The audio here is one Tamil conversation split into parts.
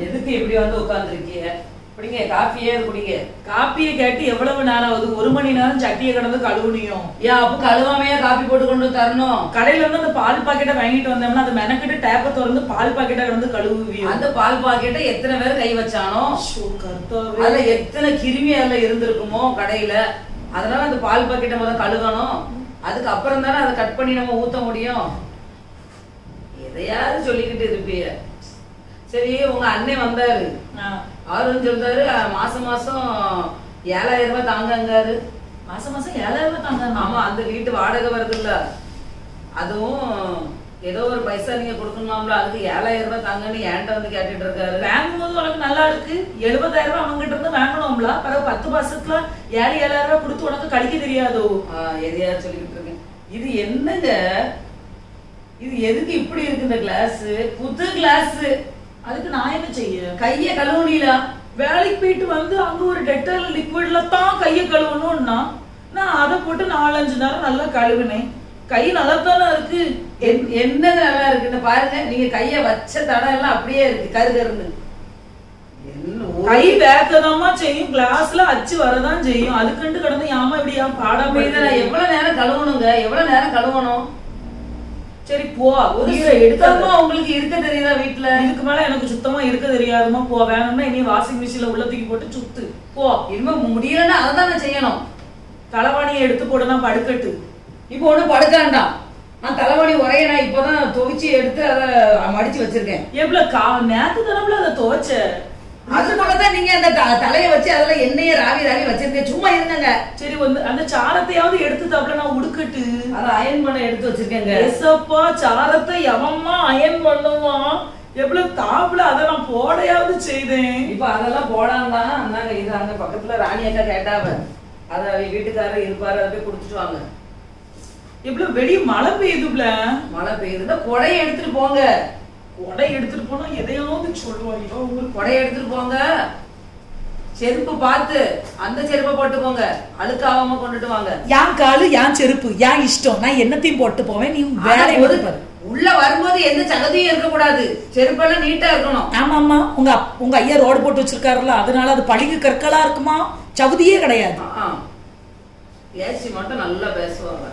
எதுக்கு இப்படி வந்து உட்கார்ந்துருக்கீங்க? குடிங்க, காஃபியே குடிங்க. காப்பியை கேட்டு எவ்வளவு நேரம் ஆகுது? 1 மணி நேரம் சட்டியை கடந்து கழுவுனியும். ஏன் அப்ப கழுவாமையா காஃபி போட்டு கொண்டு தரணும்? கடையில இருந்து அந்த பால் பாக்கெட்டை வாங்கிட்டு வந்தோம்னா அது மெனக்கிட்டு டேப்பை திறந்து பால் பாக்கெட்டை கடந்து கழுவுவியும். அந்த பால் பாக்கெட்டை எத்தனை பேர் கை வச்சானோ, அதுல எத்தனை கிருமி அதுல இருந்திருக்குமோ கடையில. அதனால அந்த பால் பாக்கெட்டை முதல்ல கழுவணும். அதுக்கு அப்புறம் தானே அதை கட் பண்ணி நம்ம ஊத்த முடியும். எதையாவது சொல்லிக்கிட்டு இருப்பீங்க. சரி, உங்க அண்ணன் வந்தாரு. அவரு சொல்றாரு மாசம் மாசம் 7000 ரூபாய் தாங்காரு. மாசம் மாசம் 7000 ரூபாய் தாங்க? ஆமா, அந்த வீட்டு வாடகை வருது இல்ல, அதுவும் ஏதோ ஒரு பைசா நீங்க கொடுக்கணும்ல, அதுக்கு 7000 ரூபாய் தாங்கன்னு என்கிட்ட வந்து கேட்டுட்டு இருக்காரு. வாங்கும்போது உனக்கு நல்லா இருக்கு. 70,000 ரூபாய் அவங்க கிட்ட இருந்து வாங்கணும்ல, பிறகு 10 வருஷத்துல 7,000 ரூபாய் கொடுத்து உனக்கு கழிக்க தெரியாதோ? எதையாவது சொல்லிக்கிட்டு இருக்கேன். இது என்னங்க, இது எதுக்கு இப்படி இருக்கு? இந்த கிளாஸ் புது கிளாஸ், அதுக்கு நான் என்ன செய்ய? கைய கழுவுனீல? வேலைக்கு போயிட்டு வந்து அங்க ஒரு டெட்டால் லிக்விட்ல தான் கையை கழுவணும்னா நான் அதை போட்டு 4-5 நேரம் நல்லா கழுவினேன். கை நல்லா தானே இருக்கு. என்னது நல்லா இருக்குன்னு பாருங்க. நீங்க கைய வச்ச தடம் எல்லாம் அப்படியே இருக்கு, கருகருன்னு. கை வேக்கதாமா செய்யும், கிளாஸ்ல அச்சு வரதான் செய்யும். அதுக்குண்டு கடந்து யாமா இப்படி பாடாம எவ்வளவு நேரம் கழுவணுங்க? எவ்வளவு நேரம் கழுவணும்? சரி போ. எடுக்காம உங்களுக்கு இருக்க தெரியுதா வீட்டுல? இதுக்கு மேல எனக்கு சுத்தமா இருக்க தெரியாதுமா. போ, வேணும்னா இனி வாஷிங் மிஷின்ல உள்ள தூக்கி போட்டு சுத்து போ. இனிமே முடியலன்னா அதான் செய்யணும். தலைவாணியை எடுத்து போடுனா படுக்கட்டு. இப்போ ஒண்ணு படுக்காண்டாம். நான் தலைவாணி உரைய நான் இப்பதான் துவைச்சு எடுத்து அதை மடிச்சு வச்சிருக்கேன். எவ்வளவு நேத்து தடவை அதை துவைச்ச? அதுக்குள்ளதான் நீங்க அந்த தலைய வச்சு அதுல எண்ணெய ராவி வச்சிருக்கேன். சும்மா இருந்தங்க. சரி, வந்து அந்த சாரத்தையாவது எடுத்து தாப்புல நான் உடுக்கட்டு. அதை அயன் பண்ண எடுத்து வச்சிருக்கேங்க. எசப்பா, சாரத்தை எவம்மா அயன் பண்ணுவான்? எவ்வளவு தாப்புல அதை நான் போடையாவது செய்தேன். இப்ப அதெல்லாம் போடாமதான் அந்தாங்க. இது அங்க பக்கத்துல ராணி அக்கா கேட்டாவ, அத வீட்டுக்காரர் இருப்பாரு, அதை போய் குடுத்துட்டு வாங்க. எவ்வளவு வெளிய மழை பெய்யுதுல? மழை பெய்யுதுன்னா கொடையை எடுத்துட்டு போங்க. கொடை எடுத்துட்டு போனா எதையாவது சொல்லுவாங்க. உங்களுக்கு கொடையை எடுத்துட்டு போங்க. செருப்பு பார்த்து அந்த செருப்பை போட்டுக்கோங்க, அழுக்காவாம கொண்டுட்டு வாங்க. யான் காலு யான் செருப்பு யான் இஷ்டம், நான் என்னத்தையும் போட்டு போவேன். நீ வேலை உள்ள வரும்போது எந்த சகதியும் இருக்க கூடாது. செருப்பெல்லாம் நீட்டா இருக்கணும். ஆமா ஆமா, உங்க ஐயா ரோடு போட்டு வச்சிருக்காருல்ல, அதனால அது பழிக்கு கற்களா இருக்குமா, சவுதியே கிடையாது. ஏசி மட்டும் நல்லா பேசுவாங்க.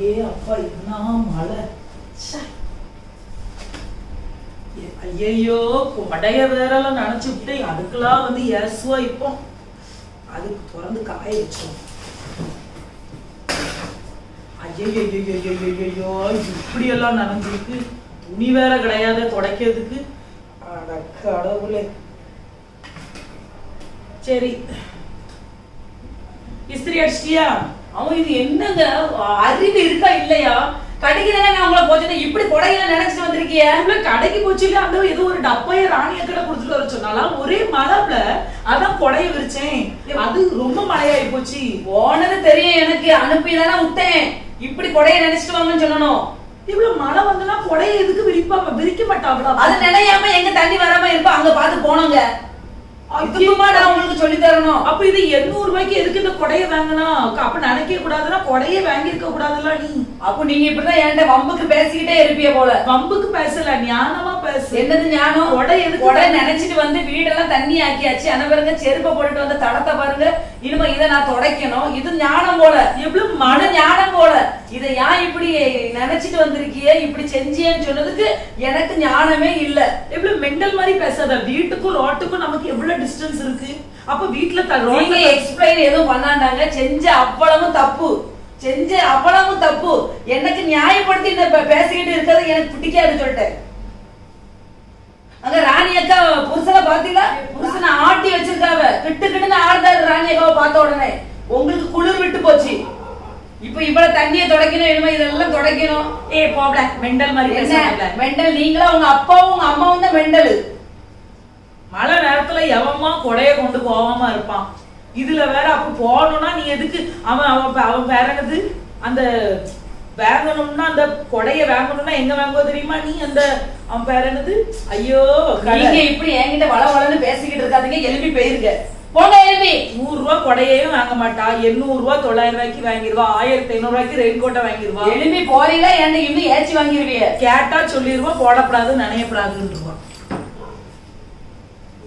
ஏ அப்பா, என்ன மழை! ஐயோ, கொடைய வேறெல்லாம் நினைச்சு விட்டேன். அதுக்கெல்லாம் வந்து ஏசுவா. இப்போ அதுக்கு திறந்து காய வச்சோம். ஐயோ, இப்படி எல்லாம் நனைஞ்சிருக்கு. துணி வேற கிடையாது துடைக்கிறதுக்கு. கடவுளே. சரி, இஸ்திரி அடிச்சிட்டியா? அவங்க இது என்னங்க அறிவு இருக்கா இல்லையா? கடைக்கு தானே நான் உங்களை போச்சு, இப்படி கொடையில நினைச்சிட்டு வந்திருக்கிய? கடைக்கு போச்சு இல்ல, அந்த ஏதோ ஒரு டப்பைய ராணி அக்கடை கொடுத்துட்டு வர சொன்னாலாம். ஒரே மழைல அதான் கொடைய விரிச்சேன். அது ரொம்ப மழையாயி போச்சு. போனது தெரியும் எனக்கு, அனுப்பிதானே விட்டேன். இப்படி கொடைய நினைச்சிட்டு வாங்கன்னு சொல்லணும். இவ்வளவு மழை வந்தனா கொடைய எதுக்கு விரிக்க மாட்டாங்களா? அது நினையாம எங்க தண்ணி வராம இருப்பா, அங்க பாத்து போனோங்க. நான் உங்களுக்கு சொல்லி தரணும். அப்ப இது 800 ரூபாய்க்கு எதுக்கு இந்த கொடைய வாங்கினா? அப்ப நினைக்க கூடாதுன்னா கொடைய வாங்கி இருக்க கூடாதுல்ல நீ? அப்ப நீங்க இப்படிதான் என்கிட்ட வம்புக்கு பேசிக்கிட்டே இருப்பிய போல. வம்புக்கு பேசல, ஞானமா பேசு. என்னது ஞானம்? கொடை எதுக்கு? கொடை நினைச்சிட்டு வந்து வீடெல்லாம் தண்ணி ஆக்கியாச்சு. ஆனா பாருங்க, செருப்பை போட்டுட்டு வந்து தடத்தை பாருங்க. இனிமே இதை நான் துடைக்கணும். இது ஞானம் போல. எவ்வளவு மன ஞானம் போல. இதை ஏன் இப்படி நினைச்சிட்டு வந்திருக்கிய, இப்படி செஞ்சியன்னு சொன்னதுக்கு எனக்கு ஞானமே இல்ல. எவ்வளவு மெண்டல் மாதிரி பேசாத. வீட்டுக்கும் ரோட்டுக்கும் நமக்கு எவ்வளவு டிஸ்டன்ஸ் இருக்கு. அப்ப வீட்டுல நீங்க எக்ஸ்பிளைன் எதுவும் பண்ணாண்டாங்க. செஞ்ச அவ்வளவும் தப்பு, செஞ்ச அவ்வளவும் தப்பு. எனக்கு நியாயப்படுத்தி பேசிக்கிட்டு இருக்கிறது எனக்கு பிடிக்காது சொல்லிட்டேன். அங்க ராணி அக்கா புருஷனை பாத்தீங்களா? புருஷனை ஆட்டி வச்சிருக்காவ. கிட்டு கிட்டுன்னு ஆடுதாரு ராணி அக்காவை பார்த்த உடனே. உங்களுக்கு குளிர் விட்டு போச்சு. இப்ப இவ்வளவு தண்ணியை துடைக்கணும், இனிமே இதெல்லாம் துடைக்கணும். போப்ல மெண்டல் மாதிரி என்ன மெண்டல்? நீங்களா உங்க அப்பாவும் உங்க அம்மாவும் தான் மெண்டல். மழை நேரத்துல எவமா கொடைய கொண்டு போகாம இருப்பான். இதுல வேற அப்ப போகணும்னா நீ எதுக்கு? அவன் வேற என்னது, அந்த வாங்கணும்னா அந்த கொடைய வாங்கணும்னா எங்க வாங்குவ தெரியுமா நீ? அந்த அவன் பேர் என்னது? ஐயோ, நீங்க இப்படி என்கிட்ட வள வளன்னு பேசிக்கிட்டு இருக்காதீங்க. எழுப்பி போயிருங்க. போங்க எழுப்பி. 100 ரூபாய் கொடையையும் வாங்க மாட்டா, 800 ரூபாய் 900 ரூபாய்க்கு வாங்கிடுவா, 1500 ரூபாய்க்கு ரெயின் கோட்டை வாங்கிடுவா. எழுப்பி போறீங்களா என்ன இன்னும் ஏச்சி வாங்கிடுவீங்க? கேட்டா சொல்லிடுவா போடப்படாது நனையப்படாதுன்னு.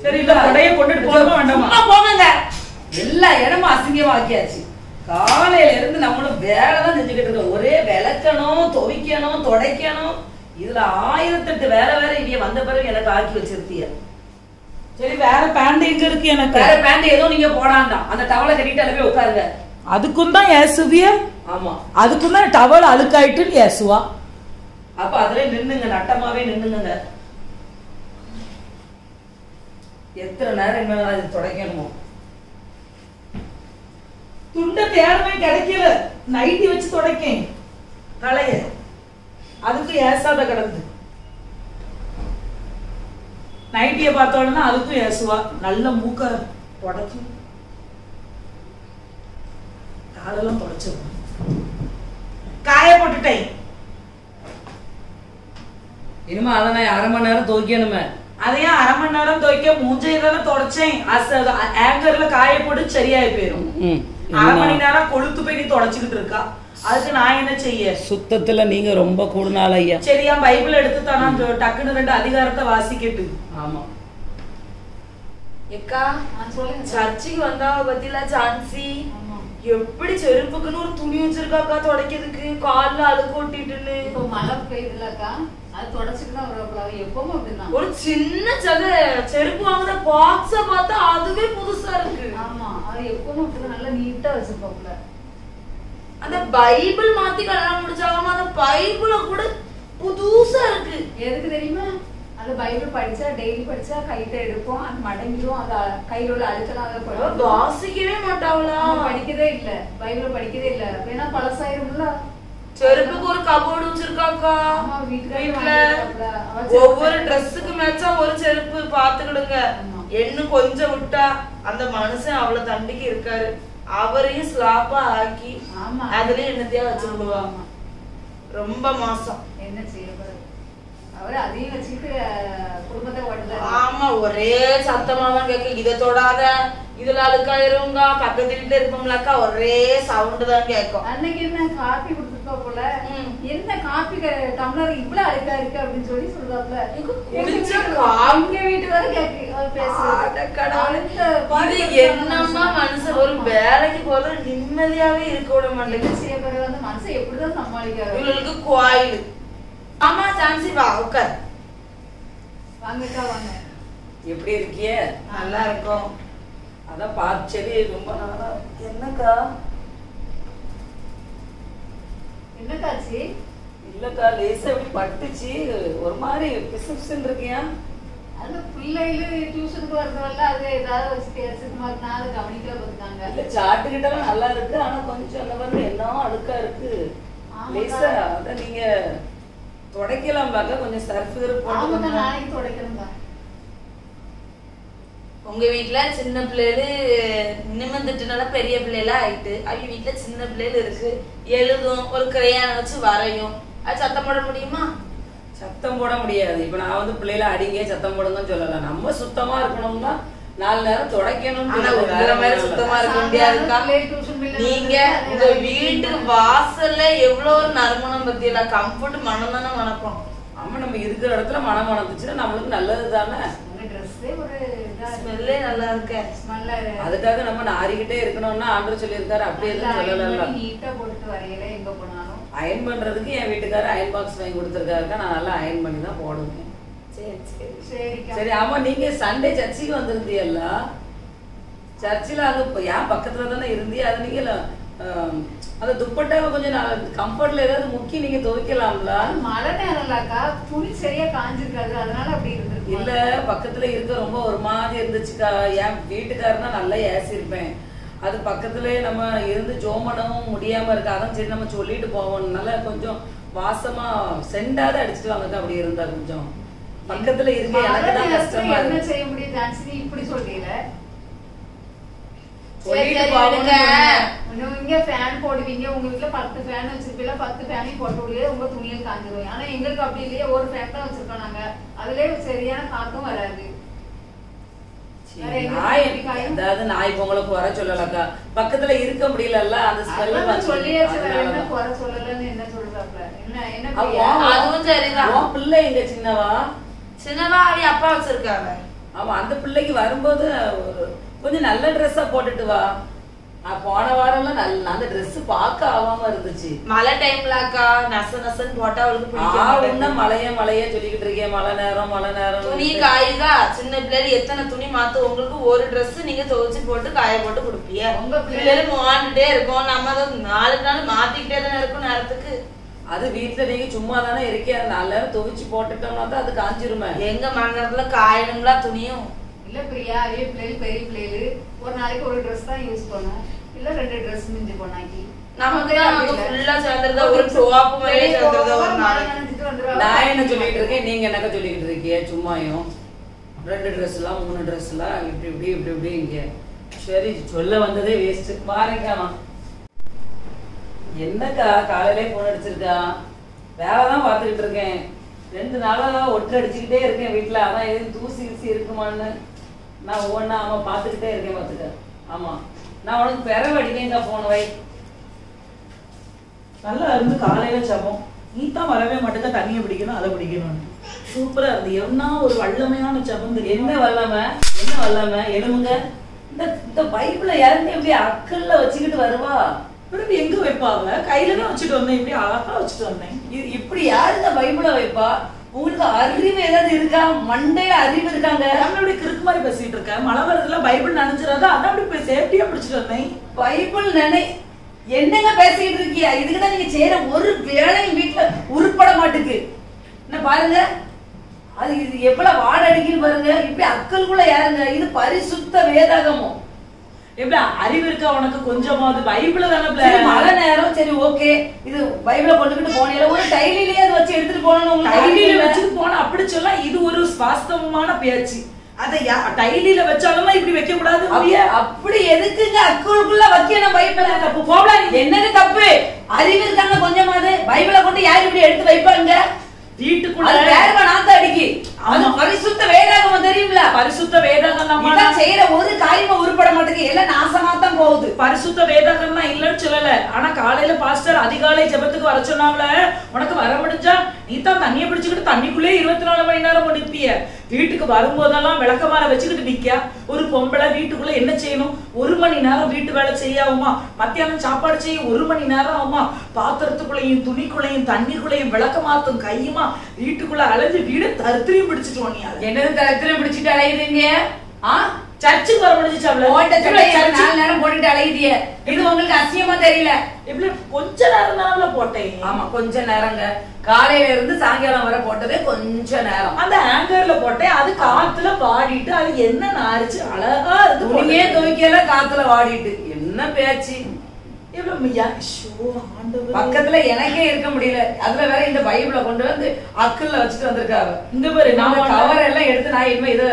சரி இல்ல கொடைய கொண்டுட்டு போகவே வேண்டாமா? போங்க. எல்லா இடமும் அசிங்கமா ஆக்கியாச்சு. காலையில இருந்து நம்மளும் வேலைதான் செஞ்சுக்கிட்டு இருக்கோம். ஒரே விளக்கணும், துவைக்கணும், துடைக்கணும். இதுல 1008 வேலை வேற இவ வந்த பிறகு எனக்கு ஆக்கி வச்சிருத்திய. சரி வேற பேண்ட் எங்க இருக்கு? எனக்கு வேற பேண்ட் எதுவும் நீங்க போடாண்டாம். அந்த டவலை கட்டிட்டு போய் உட்காருங்க. அதுக்கும் தான் ஏசுவிய. ஆமா அதுக்கும் தான் டவல் அழுக்காயிட்டுன்னு ஏசுவா. அப்ப அதுல நின்னுங்க, நட்டமாவே நின்னுங்க. எத்தனை நேரம் என்ன துடைக்கணுமோ? துண்டை தேர்மை கிடைக்கல, நைட்டி வச்சு துடைக்கேன் தலைய, அதுக்கும் ஏசாத கிடந்து. நைட்டிய பார்த்தோன்னா அதுக்கும் ஏசுவா. நல்ல மூக்க தொடச்சு காலெல்லாம் தொடச்சு காய போட்டுட்டேன். இனிமே அதை நான் 1/2 மணி நேரம் துவைக்கணுமே. அதையும் 1/2 மணி நேரம் துவைக்க மூஞ்சை தானே தொடச்சேன். ஆங்கர்ல காய போட்டு சரியாயி போயிரும். 1/2 மணி நேரம் கொளுத்து போய் நீ தொடச்சுக்கிட்டு இருக்கா. அதுக்கு நான் என்ன செய்ய? சுத்தத்துல நீங்க ரொம்ப கூடுனால ஐயா. சரியா பைபிள் எடுத்து தானா டக்குன்னு 2 அதிகாரத்தை வாசிக்கட்டு. ஆமா எக்கா சர்ச்சுக்கு வந்தாவ பத்தில ஜான்சி எப்படி செருப்புக்குன்னு ஒரு துணி வச்சிருக்காக்கா துடைக்கிறதுக்கு, கால்ல அழுக்கு ஒட்டிட்டுன்னு. இப்போ மழை பெய்யுதுலக்கா, அது தொடச்சுட்டு தான் வரப்படாது. எப்பவும் அப்படிதான். ஒரு சின்ன செருப்பு வாங்குற பாக்ஸ பார்த்தா அதுவே புதுசா இருக்கு. ஆமா அது எப்பவும் அப்படிதான், நல்லா நீட்டா வச்சிருப்பாப்புல. அந்த பைபிள் மாத்தி கல்யாணம் முடிச்சாலும் அந்த பைபிள கூட புதுசா இருக்கு. எதுக்கு தெரியுமா? அந்த பைபிள் படிச்சா டெய்லி படிச்சா கைட்ட எடுப்போம், அது மடங்கிடும், அந்த கையில உள்ள அழுக்கலாம். வாசிக்கவே மாட்டாங்களா? படிக்கதே இல்ல, பைபிள் படிக்கதே இல்ல. வேணா பழசாயிரும்ல. செருப்புக்கு ஒரு கபோர்டு வச்சிருக்காக்கா வீட்டுல. ஒவ்வொரு ட்ரெஸ்ஸுக்கு மேட்சா ஒரு செருப்பு பாத்துக்கிடுங்க. இன்னும் கொஞ்சம் விட்டா அந்த மனுஷன் அவ்வளவு தண்டிக்கு இருக்காரு. அவரையும் ஸ்லாப்பா ஆக்கி அதுலயும் என்னத்தையா வச்சிருக்குவாங்க. ரொம்ப மோசம். என்ன செய்யப்படுது? அவரு அதையும் வச்சுட்டு குடும்பத்தை ஓட்டுறாரு. ஆமா ஒரே சத்தமா தான் கேட்க. இதை தொடாத, இதுல அழுக்காயிருங்க, பக்கத்து வீட்டுல இருப்போம்லக்கா ஒரே சவுண்ட் தான் கேட்கும். அன்னைக்கு என்ன காப்பி கொடுத்துருப்பா போல, என்ன காப்பி டம்ளர் இவ்வளவு அழுக்கா இருக்கு அப்படின்னு சொல்லி சொல்றாப்ல. எங்க வீட்டு வரை என்னமா மனுஷன் ஒரு வேலைக்கு போல நிம்மதியாவே இருக்க விட மாட்டேங்குது. வந்து மனுஷன் எப்படிதான் சமாளிக்காரு? இவங்களுக்கு கோயில். ஆமா சான்சி வா உட்கார். வாங்கக்கா வாங்க. எப்படி இருக்கிய? நல்லா இருக்கும். அதான் பார்த்து சரி ரொம்ப நாளா. என்னக்கா? என்னக்காச்சு? இல்லக்கா லேசா எப்படி பட்டுச்சு, ஒரு மாதிரி பிசுபிசுன்னு இருக்கியா? அந்த பிள்ளைகளு டியூஷனுக்கு வரதெல்லாம் அது ஏதாவது வச்சு பேசுமா, அதை கவனிக்கல பார்த்துக்காங்க. இல்ல சாட்டுக்கிட்டலாம் நல்லா இருக்கு, ஆனா கொஞ்சம் அந்த மாதிரி என்ன அழுக்கா இருக்கு லேசா. அத நீங்க துடைக்கலாம் பாக்க, கொஞ்சம் சர்ஃப் போட்டு நாளைக்கு துடைக்கணுங்க. உங்க வீட்டுல சின்ன பிள்ளைகளு நிமிர்ந்துட்டுனால பெரிய பிள்ளைல ஆயிட்டு, அவங்க வீட்டுல சின்ன பிள்ளைகள் இருக்கு, எழுதும், ஒரு கிரையான வச்சு வரையும். அது சத்தம் போட முடியுமா? சத்தம் போட முடியாது. இப்ப நான் வந்து பிள்ளைல அடிங்க சத்தம் போடுங்கன்னு சொல்லலாம். நம்ம சுத்தமா இருக்கணும்னா 4 நேரம் துடைக்கணும். சுத்தமா இருக்க முடியாதுக்கா. நீங்க உங்க வீட்டு வாசல்ல எவ்வளவு ஒரு நறுமணம் பத்தியில கம்ஃபர்ட் மனம் தானே மணப்போம். ஆமா நம்ம இருக்கிற இடத்துல மனம் மணந்துச்சுன்னா நம்மளுக்கு நல்லது தானே. ஸ்மெல்லே நல்லா இருக்கு. அதுக்காக நம்ம நாரிக்கிட்டே இருக்கணும்னா ஆண்டவர் சொல்லியிருக்காரு. அப்படி எதுவும் சொல்லலாம். நீட்டா போட்டு வரையில எங்க போனாலும் அயன் பண்றதுக்கு என் வீட்டுக்காரர் அயன் பாக்ஸ் வாங்கி கொடுத்துருக்காரு. நான் நல்லா அயன் பண்ணி தான் போடுவேன். சரி ஆமா நீங்க சண்டே சர்ச்சுக்கு வந்திருந்தீல்ல, சர்ச்சில் அது என் பக்கத்துல தானே இருந்தீங்க. அது நீங்க அந்த துப்பட்டாவை கொஞ்சம் கம்ஃபர்ட்ல ஏதாவது முக்கி நீங்க துவைக்கலாம்ல. மழை நேரம்லாக்கா, துணி சரியா காஞ்சிருக்காது, அதனால அப்படி இருந்திருக்கு. இல்ல பக்கத்துல இருக்க ரொம்ப ஒரு மாதிரி இருந்துச்சுக்கா. என் வீட்டுக்காரனா நல்லா ஏசிருப்பேன். அது பக்கத்துல நம்ம இருந்து ஜோமனவும் முடியாம இருக்கு. அதான் சரி நம்ம சொல்லிட்டு போவோம். நல்லா கொஞ்சம் வாசமா செண்டாத அடிச்சுட்டு வாங்க. அப்படி இருந்தா கொஞ்சம் பக்கத்துல இருக்க எனக்கு தான் கஷ்டமா இருக்கு. என்ன செய்ய முடியும் ஜான்சி, இப்படி சொல்றீங்க. நீங்க ஃபேன் போடுவீங்க, உங்க வீட்டுல 10 ஃபேன் வச்சிருப்பீங்க, 10 ஃபேனையும் போட்டு விடுங்க, உங்க துணியில் காஞ்சிருவீங்க. ஆனா எங்களுக்கு அப்படி இல்லையே, ஒரு ஃபேன் தான் வச்சிருக்கோம் நாங்க. அதுலயே சரியான காத்தும் வராது. அதாவது நாய் பொங்கலை குறை சொல்லலக்கா, பக்கத்துல இருக்க முடியல, அந்த ஸ்மெல் சொல்லியாச்சு. என்ன குறை சொல்லலன்னு என்ன சொல்றாப்ல? என்ன அதுவும் சரிதான். உன் பிள்ளை எங்க சின்னவா அவ அப்பா வச்சிருக்காங்க. ஆமா, அந்த பிள்ளைக்கு வரும்போது கொஞ்சம் நல்ல ட்ரெஸ்ஸா போட்டுட்டு வா. போன வாரம்லாம் அந்த ட்ரெஸ் பார்க்க ஆகாம இருந்துச்சு. மழை டைம்லக்கா நச நசன்னு போட்டா அவளுக்கு பிடிக்கும். மழைய சொல்லிக்கிட்டு இருக்கேன். மழை நேரம் துணி காயுதா? சின்ன பிள்ளைல எத்தனை துணி மாத்து? உங்களுக்கு ஒரு ட்ரெஸ் நீங்க துவைச்சு போட்டு காய போட்டு கொடுப்பீங்க. உங்க பிள்ளைல மாண்டுட்டே இருக்கும். நம்ம அதை 4 நாள் மாத்திக்கிட்டே தானே இருக்கும் நேரத்துக்கு. அது வீட்டுல நீங்க சும்மா தானே இருக்கேன். 4 நேரம் துவைச்சு போட்டுட்டோம்னா தான் அது காஞ்சிருமே. எங்க மணி நேரத்துல காயணுங்களா துணியும்? இல்ல பிரியா, அதே பிள்ளைகள் பெரிய பிள்ளைகள் ஒரு நாளைக்கு ஒரு ட்ரெஸ் தான் யூஸ் பண்ணும், இல்ல 2 ட்ரெஸ் மிஞ்சி போனாக்கி. நமக்கு அங்க ஃபுல்லா சேர்ந்துறதா ஒரு டாப் மேலே சேர்ந்துறதா ஒரு நாளைக்கு. நான் என்ன சொல்லிட்டு இருக்கேன், நீங்க என்னக்க சொல்லிட்டு இருக்கீங்க? சும்மாயும் 2 ட்ரெஸ்லாம் 3 ட்ரெஸ்லாம் இப்படி இங்க. சரி, சொல்ல வந்ததே வேஸ்ட். பாருங்கம்மா, என்னக்கா காலையிலே போன் அடிச்சிருக்கா? வேலைதான் பார்த்துக்கிட்டு இருக்கேன். 2 நாளா ஒற்றை அடிச்சுக்கிட்டே இருக்கேன் வீட்டுல. அதான் எதுவும் தூசி இருக்குமான்னு நான் ஒவ்வொன்னா பார்த்துக்கிட்டே இருக்கேன். பார்த்துக்க. ஆமா, நான் உனக்கு பிறகு அடிக்கேங்கா போன வை. நல்லா இருந்து காலையில சமம். நீ தான் வரவே மாட்டேங்க. தண்ணியை பிடிக்கணும், அதை பிடிக்கணும். சூப்பரா இருந்து. என்ன ஒரு வல்லமையான சபம். என்ன வல்லமை எலும்புங்க. இந்த பைபிளை இறந்து எப்படி அக்கல்ல வச்சுக்கிட்டு வருவா? எங்க வைப்பாங்க? கையில தான் வச்சுட்டு வந்தேன். இப்படி அழகா வச்சுட்டு வந்தேன். இப்படி யாருங்க பைபிளை வைப்பா? உங்களுக்கு அறிவு ஏதாவது இருக்கா? மண்டையில அறிவு இருக்காங்க? அப்படி கிறுக்கு மாதிரி பேசிட்டு இருக்க. மழை வருதுல பைபிள் நினைச்சிடாத. அதான் அப்படி சேஃப்டியா பிடிச்சிட்டு வந்தேன். பைபிள் என்னங்க பேசிக்கிட்டு இருக்கியா? இதுக்குதான் நீங்க செய்யற ஒரு வேலையும் வீட்டுல உருப்பட மாட்டுக்கு. என்ன பாருங்க, அது இது எவ்வளவு வாட அடிக்குன்னு பாருங்க. இப்படி அக்கல்குள்ள யாருங்க? இது பரிசுத்த வேதாகமம். எப்படி அறிவு இருக்கா உனக்கு கொஞ்சமாவது? பைபிள தானே. மழை நேரம் சரி ஓகே, இது பைபிள கொண்டுகிட்டு போனீங்க. ஒரு டைலிலேயே அதை வச்சு எடுத்துட்டு போனோம். டைலில வச்சுட்டு போனா அப்படி சொல்ல இது ஒரு வாஸ்தவமான பேச்சு. அதை டைலில வச்சாலும் இப்படி வைக்க கூடாது. அப்படி எதுக்குங்க அக்குள்ள வைக்கணும் பைபிள? தப்பு போகல. என்னது தப்பு? அறிவு இருக்காங்க கொஞ்சமாவது? பைபிள கொண்டு யாரு இப்படி எடுத்து வைப்பாங்க வீட்டுக்குள்ள? நாத்த அடிக்கி. அது பரிசுத்த வேதாகமம் தெரியுங்களா? பரிசுத்த வேதாகமம் தான் செய்யற ஒரு காரியமா உருப்பட மாட்டேங்குது. எல்லாம் நாசமா தான் போகுது. பரிசுத்த வேதாகம் தான் இல்லன்னு சொல்லல. ஆனா காலையில பாஸ்டர் அதிகாலை ஜெபத்துக்கு வர சொன்னாங்கள, உனக்கு வர முடிஞ்சா நீ தான் தண்ணியை பிடிச்சுக்கிட்டு தண்ணிக்குள்ளே 24 மணி நேரம் முடிப்பிய. வீட்டுக்கு வரும்போதெல்லாம் விளக்கமாற வச்சுக்கிட்டு நிக்க. ஒரு பொம்பளை வீட்டுக்குள்ள என்ன செய்யணும்? 1 மணி நேரம் வீட்டு வேலை செய்யாவுமா? மத்தியானம் சாப்பாடு செய்ய 1 மணி நேரம் ஆகுமா? பாத்திரத்துக்குள்ளையும் துணிக்குள்ளையும் தண்ணிக்குள்ளையும் விளக்கமாத்தும் கையுமா வீட்டுக்குள்ள அலைஞ்சு வீடு தருத்திரியும் பிடிச்சிட்டு வந்தியா? என்னது தருத்திரியும் பிடிச்சிட்டு அலையுறீங்க? சர்ச்சுக்கு வர முடிஞ்சிச்சு. 4 நேரம் போட்டுட்டு அலையுதிய. இது உங்களுக்கு அசியமா தெரியல? இப்படி கொஞ்ச நேரம் தான் போட்டேன். ஆமா, கொஞ்ச நேரங்க. காலையில இருந்து சாயங்காலம் வர போட்டதே கொஞ்ச நேரம். அந்த ஆங்கர்ல போட்டேன். அது காத்துல வாடிட்டு அது என்ன நாரிச்சு அழகா இருந்து. துணியே துவைக்கல, காத்துல வாடிட்டு. என்ன பேச்சு? பக்கத்துல எனக்கே இருக்க முடியல. அதுல வேற இந்த பைபிளை கொண்டு வந்து அக்கல்ல வச்சுட்டு வந்திருக்காங்க. இந்த பேரு நான் கவர் எல்லாம் எடுத்து நான் இனிமே இதை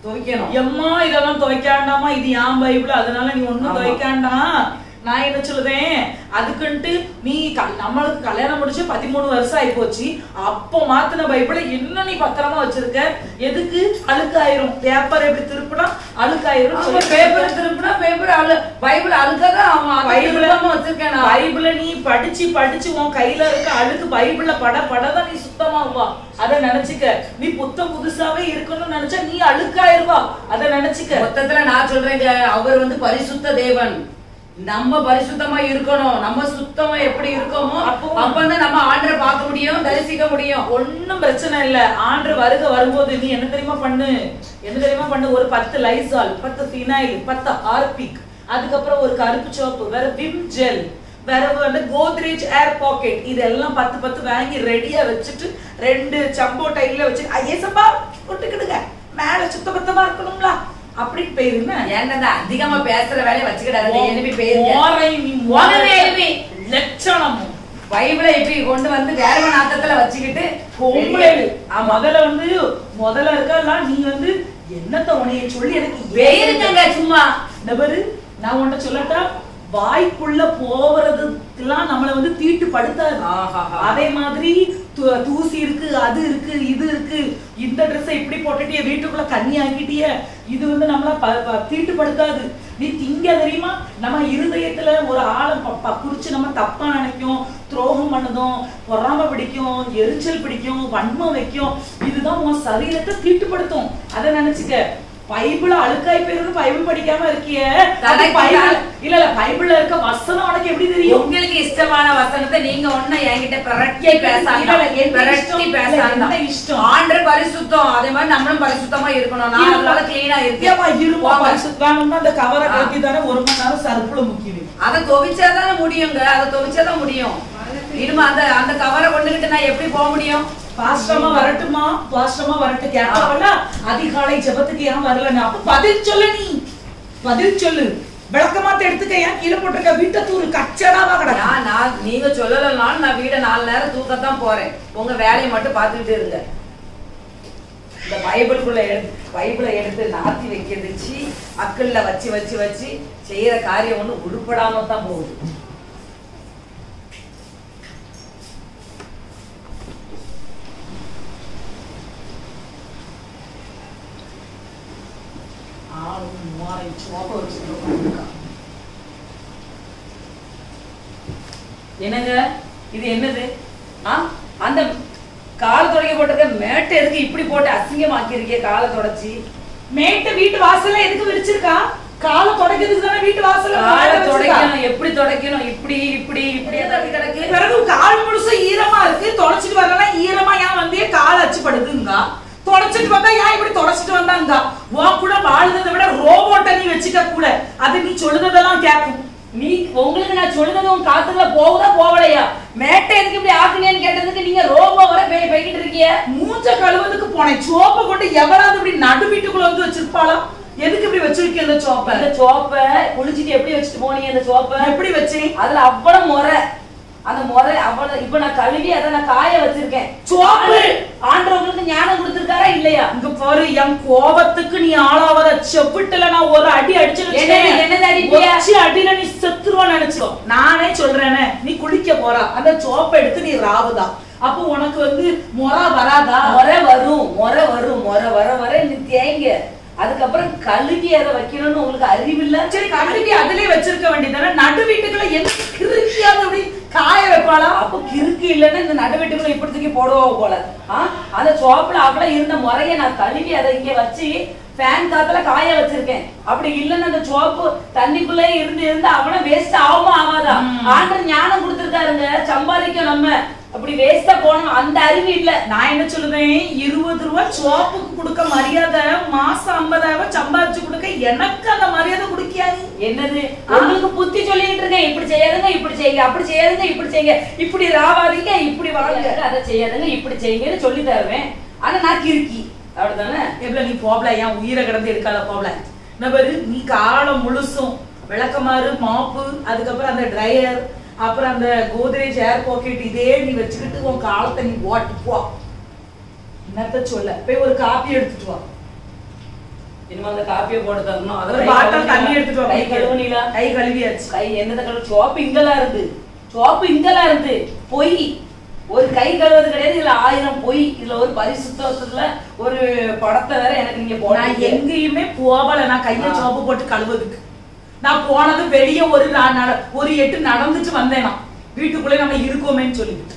துவைக்கணும். எம்மா இதெல்லாம் துவைக்காண்டாமா, இது ஏன் பைபிள், அதனால நீ ஒண்ணும் துவைக்காண்டாம். நான் என்ன சொல்லுவேன், அதுக்குன்ட்டு நீ நம்மளுக்கு கல்யாணம் முடிச்சு 13 வருஷம் ஆயி போச்சு. அப்போ மாத்தின பைபிளை இன்னும் நீ பத்திரமா வச்சிருக்க. எதுக்கு? அழுக்காயிரும். பேப்பர் எப்படி திருப்பினா அழுக்காயிரும். பேப்பர் திருப்பினா பேப்பர் பைபிள் அழுக்காதான் வச்சிருக்கேன். பைபிளை நீ படிச்சு படிச்சு உன் கையில இருக்க அழுக்கு பைபிள்ல படதான் நீ சுத்தமாவா. அத நினைச்சுக்க. நீ புதுசாவே இருக்கணும்னு நினைச்சா நீ அழுக்காயிருவா. அத நினைச்சுக்க. மொத்தத்துல நான் சொல்றேங்க, அவர் வந்து பரிசுத்த தேவன். நம்ம பரிசுத்தமா இருக்கணும். நம்ம சுத்தமா எப்படி இருக்கோமோ அப்பதான் நம்ம ஆண்டரை பார்க்க முடியும், தரிசிக்க முடியும். ஒன்னும் பிரச்சனை இல்ல. ஆண்டர் வரும்போது நீ என்ன தெரியுமா பண்ணு? ஒரு 10 லைசால், 10 ஃபினைல், 10 ஹார்பிக், அதுக்கப்புறம் ஒரு கருப்பு சோப்பு, வேற விம் ஜெல், வேற வந்து கோத்ரேஜ் ஏர் பாக்கெட், இதெல்லாம் 10 வாங்கி ரெடியா வச்சுட்டு 2 சம்போ டைல வச்சு ஐயேசப்பா கொட்டுக்கிடுங்க. மேல சுத்தபத்தமா இருக்கணும்ல. அப்படி போயிருங்க. ஏன்னா அதிகமா பேசுற வேலையை வச்சுக்கிடாது. எழுப்பி போயிருங்க. லட்சணமும் பைபிளை இப்படி கொண்டு வந்து வேற நாட்டத்துல வச்சுக்கிட்டு முதல்ல இருக்கலாம். நீ வந்து என்னத்த உனைய சொல்லி எனக்கு வேறுங்க சும்மா நபரு. நான் உன்கிட்ட சொல்லட்டா, வாய்க்குள்ள போறதுக்கெல்லாம் நம்மளை வந்து தீட்டுப்படுத்தாது. அதே மாதிரி தூசி இருக்கு, அது இருக்கு, இது இருக்கு, இந்த ட்ரெஸ்ஸை இப்படி போட்டுட்டிய, வீட்டுக்குள்ள கண்ணி ஆக்கிட்டிய, இது வந்து நம்மள தீட்டுப்படுத்தாது. நீ திங்க தெரியுமா? நம்ம இருதயத்துல ஒரு ஆளை குறிச்சு நம்ம தப்பா நினைக்கும், துரோகம் பண்ணதும், பொறாம பிடிக்கும், எரிச்சல் பிடிக்கும், வன்மம் வைக்கும். இதுதான் உன் சரீரத்தை தீட்டுப்படுத்தும். அதை நினைச்சுக்க. பைபிள் அழுக்காய் போயிருக்கு, பைபிள் படிக்காம இருக்கிய. இல்ல பைபிள்ல இருக்க வசனம் உனக்கு எப்படி தெரியும்? உங்களுக்கு இஷ்டமான வசனத்தை நீங்க ஒண்ணு என்கிட்ட பிரட்டி பேசாங்க. இஷ்டம் ஆண்டவர் பரிசுத்தம், அதே மாதிரி நம்மளும் பரிசுத்தமா இருக்கணும். நான் கிளீனா இருக்கேன். அந்த கவரை கட்டி தானே 1 மணி நேரம் சர்ப்புல முக்கியம். அதை துவைச்சாதானே முடியுங்க, அதை துவைச்சாதான் முடியும். இனிமே அந்த கவரை கொண்டுகிட்டு நான் எப்படி போக முடியும்? பாஸ்டமா வரட்டுமா? பாஸ்டமா வரட்டு கேட்கவல்ல. அதிகாலை ஜெபத்துக்கு ஏன் வரலன்னு அப்ப பதில் சொல்லு. நீ பதில் சொல்லு. விளக்கமாத்த எடுத்துக்க. ஏன் கீழே போட்டிருக்க? வீட்டை தூரு, கச்சடாவா கிடக்கு. நீங்க சொல்லலனாலும் நான் வீட 4 நேரம் தூக்கத்தான் போறேன். உங்க வேலையை மட்டும் பாத்துக்கிட்டு இருங்க. இந்த பைபிளை எடுத்து நாத்தி வைக்கிறதுச்சு அக்கல்ல வச்சு வச்சு வச்சு செய்யற காரியம் ஒண்ணு உருப்படாம தான் போகுது. என்னங்க இது என்னது? அந்த கால தொடக்க போட்டிருக்க மேட்டை எதுக்கு இப்படி போட்டு அசிங்கமாக்கி இருக்கே? காலை தொடச்சி மேட்டை வீட்டு வாசல்ல எதுக்கு விரிச்சிருக்கா? காலை தொடக்கிறதுக்கு தானே வீட்டு வாசல்ல. காலை தொடக்கணும். எப்படி தொடக்கணும்? இப்படி இப்படி இப்படியே தான் கிடக்கு. பிறகு கால் முழுசும் ஈரமா இருக்கு. தொடச்சிட்டு வரலாம். ஈரமா ஏன் வந்தே கால் அச்சுப்படுதுங்க? தொடச்சிட்டு வந்தா ஏன் இப்படி தொடச்சிட்டு வந்தாங்க? உன் கூட வாழ்ந்ததை விட ரோபோட்டை நீ வச்சுக்க கூட. அது நீ சொல்லுதெல்லாம் கேட்கும். நீ உங்களுக்கு நான் சொல்லுறதும் காத்துக்குள்ள போகுதா போகலையா? மேட்டை எதுக்கு இப்படி ஆக்குனேன்னு கேட்டதுக்கு நீங்க ரோபோ வர போய்கிட்டு இருக்கீங்க. மூஞ்ச கழுவதுக்கு போனேன். சோப்பை கொண்டு எவராது இப்படி நடு வீட்டுக்குள்ள வந்து வச்சிருப்பாளா? எதுக்கு இப்படி வச்சிருக்கீங்க இந்த சோப்பை? இந்த சோப்பை குளிச்சுட்டு எப்படி வச்சுட்டு போனீங்க? இந்த சோப்பை எப்படி வச்சு? அதுல அவ்வளவு முறை, அந்த முறை அவ்வளவு. இப்ப நான் கழுவி அதை நான் காய வச்சிருக்கேன். சோப்பு ஆண்டவங்களுக்கு ஞானம் கொடுத்திருக்காரா இல்லையா? இங்க பாரு, என் கோபத்துக்கு நீ ஆளாவத. செப்பிட்டுல நான் ஒரு அடி அடிச்சு அடியில நீ செத்துருவான்னு நினைச்சோ. நானே சொல்றேனே, நீ குளிக்க போறா, அந்த சோப்பை எடுத்து நீ ராவுதா. அப்போ உனக்கு வந்து முறை வராதா? முறை வரும், முறை வரும். முறை வர வர நீ தேங்க. அதுக்கப்புறம் கழுவி அதை வைக்கணும்னு உங்களுக்கு அறிவு இல்ல. சரி, கழுவி அதுலயே வச்சிருக்க வேண்டியதானே. நடு வீட்டுக்குள்ள என்ன கிறுக்கியாவது அப்படி காய வைப்பாளா? அப்ப கிறுக்கு இல்லைன்னா இந்த நடு வீட்டுக்குள்ள இப்படி தூக்கி போடுவோம் போல. அந்த சோப்புல அவ்வளவு இருந்த முறைய நான் கழுவி அதை இங்க வச்சு ஃபேன் காத்துல காய வச்சிருக்கேன். அப்படி இல்லைன்னு அந்த சோப்பு தண்ணிக்குள்ளே இருந்து அவனை வேஸ்ட் ஆகுமா ஆகாதா? ஆண்டவர் ஞானம் கொடுத்திருக்காருங்க, சம்பாதிக்கும். நம்ம அப்படி வேஸ்டா போனோம், அந்த அறிவு இல்ல. நான் என்ன சொல்லுவேன், 20 ரூபாய் சோப்புக்கு கொடுக்க மரியாதை மாசம் 50,000 சம்பாதிச்சு கொடுக்க எனக்கு அந்த மரியாதை கொடுக்கியாது. என்னது உங்களுக்கு புத்தி சொல்லிட்டு இருக்கேன். இப்படி செய்யாதுங்க, இப்படி செய்யுங்க, அப்படி செய்யாதுங்க, இப்படி செய்யுங்க, இப்படி ராவாதீங்க, இப்படி வாங்க, அதை செய்யாதுங்க, இப்படி செய்யுங்கன்னு சொல்லி தருவேன். ஆனா நான் கிறுக்கி அப்படித்தானே. எவ்வளவு நீ போகல, என் உயிரை கிடந்து எடுக்காத போகல. நீ காலம் முழுசும் விளக்கமாறு, மாப்பு, அதுக்கப்புறம் அந்த ட்ரையர், அப்புறம் அந்த கோத்ரேஜ் ஏர் பாக்கெட், இதே நீ வச்சுக்கிட்டு உன் காலத்தை நீ ஓட்டு போ. என்னத்த சொல்ல, போய் ஒரு காப்பி எடுத்துட்டு வா. இனிமே அந்த காப்பியை போட்டு தரணும். ஒரு பாட்டில் தண்ணி எடுத்துட்டு வா. கை கழுவுனீங்களா? கை கழுவியாச்சு. கை என்னத கழுவு? சோப்பு இங்கெல்லாம் இருந்து, சோப்பு இங்கெல்லாம் இருந்து. பொய். ஒரு கை கழுவது கிடையாது, இதுல 1000 பொய். இதுல ஒரு பரிசுத்தத்துல ஒரு படத்தை வேற எனக்கு நீங்க போட. நான் எங்கேயுமே போகல. நான் கையில சோப்பு போட்டு கழுவுறதுக்கு. நான் போனது வெளியே ஒரு 8 நடந்துட்டு வந்தேன். நான் வீட்டுக்குள்ளே நம்ம இருக்கோமேன்னு சொல்லிட்டு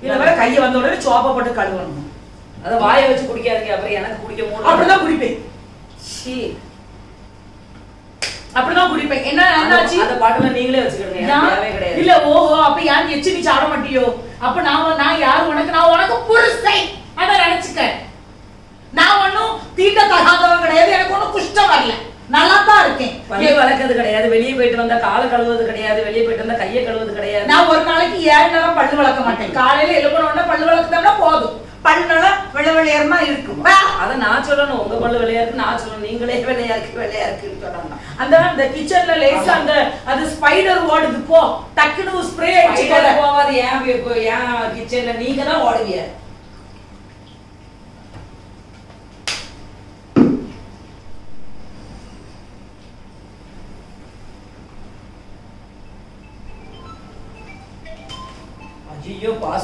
இல்ல வேற கையை வந்த உடனே சோப்பை போட்டு கழுவணும். அதை வாயை வச்சு குடிக்காதீங்க, அப்புறம் எனக்கு குடிக்க முடியும். அப்படிதான் குடிப்பேன். அப்படிதான் குடிப்பேன். என்ன என்னாச்சு? அந்த பாட்டுல நீங்களே வச்சுக்கிடுங்க. இல்ல ஓஹோ, அப்ப யார் எச்சு நீ சாட மாட்டியோ? அப்ப நான் யாரு உனக்கு? நான் உனக்கு புருஷன். அத நினைச்சுக்க. நான் ஒன்னும் தீண்ட தகாதவன் கிடையாது. எனக்கு ஒன்னும் குஷ்டம் வரல. நல்லா தான் இருக்கேன். பல்லு வளர்க்கறது கிடையாது, வெளியே போயிட்டு வந்தா காலை கழுவுறது கிடையாது, வெளியே போயிட்டு வந்தா கையை கழுவுறது கிடையாது. நான் ஒரு நாளைக்கு 7 நேரம் பல்லு வளர்க்க மாட்டேன். காலையில எழுப்பின உடனே பல்லு வளர்க்கணும்னா போதும். பல்லுல வெள்ளையர்மா இருக்கும். அதை நான் சொல்லணும். உங்க பல்லு வெள்ளையா இருக்கு நான் சொல்லணும். நீங்களே வெள்ளையா இருக்குன்னு சொல்லணும். அந்த கிச்சன்ல லேசா அந்த அது ஸ்பைடர் ஓடுது, போ டக்குனு ஸ்ப்ரே அடிச்சு போவாது. ஏன் கிச்சன்ல நீங்க தான் ஓடுவீங்க.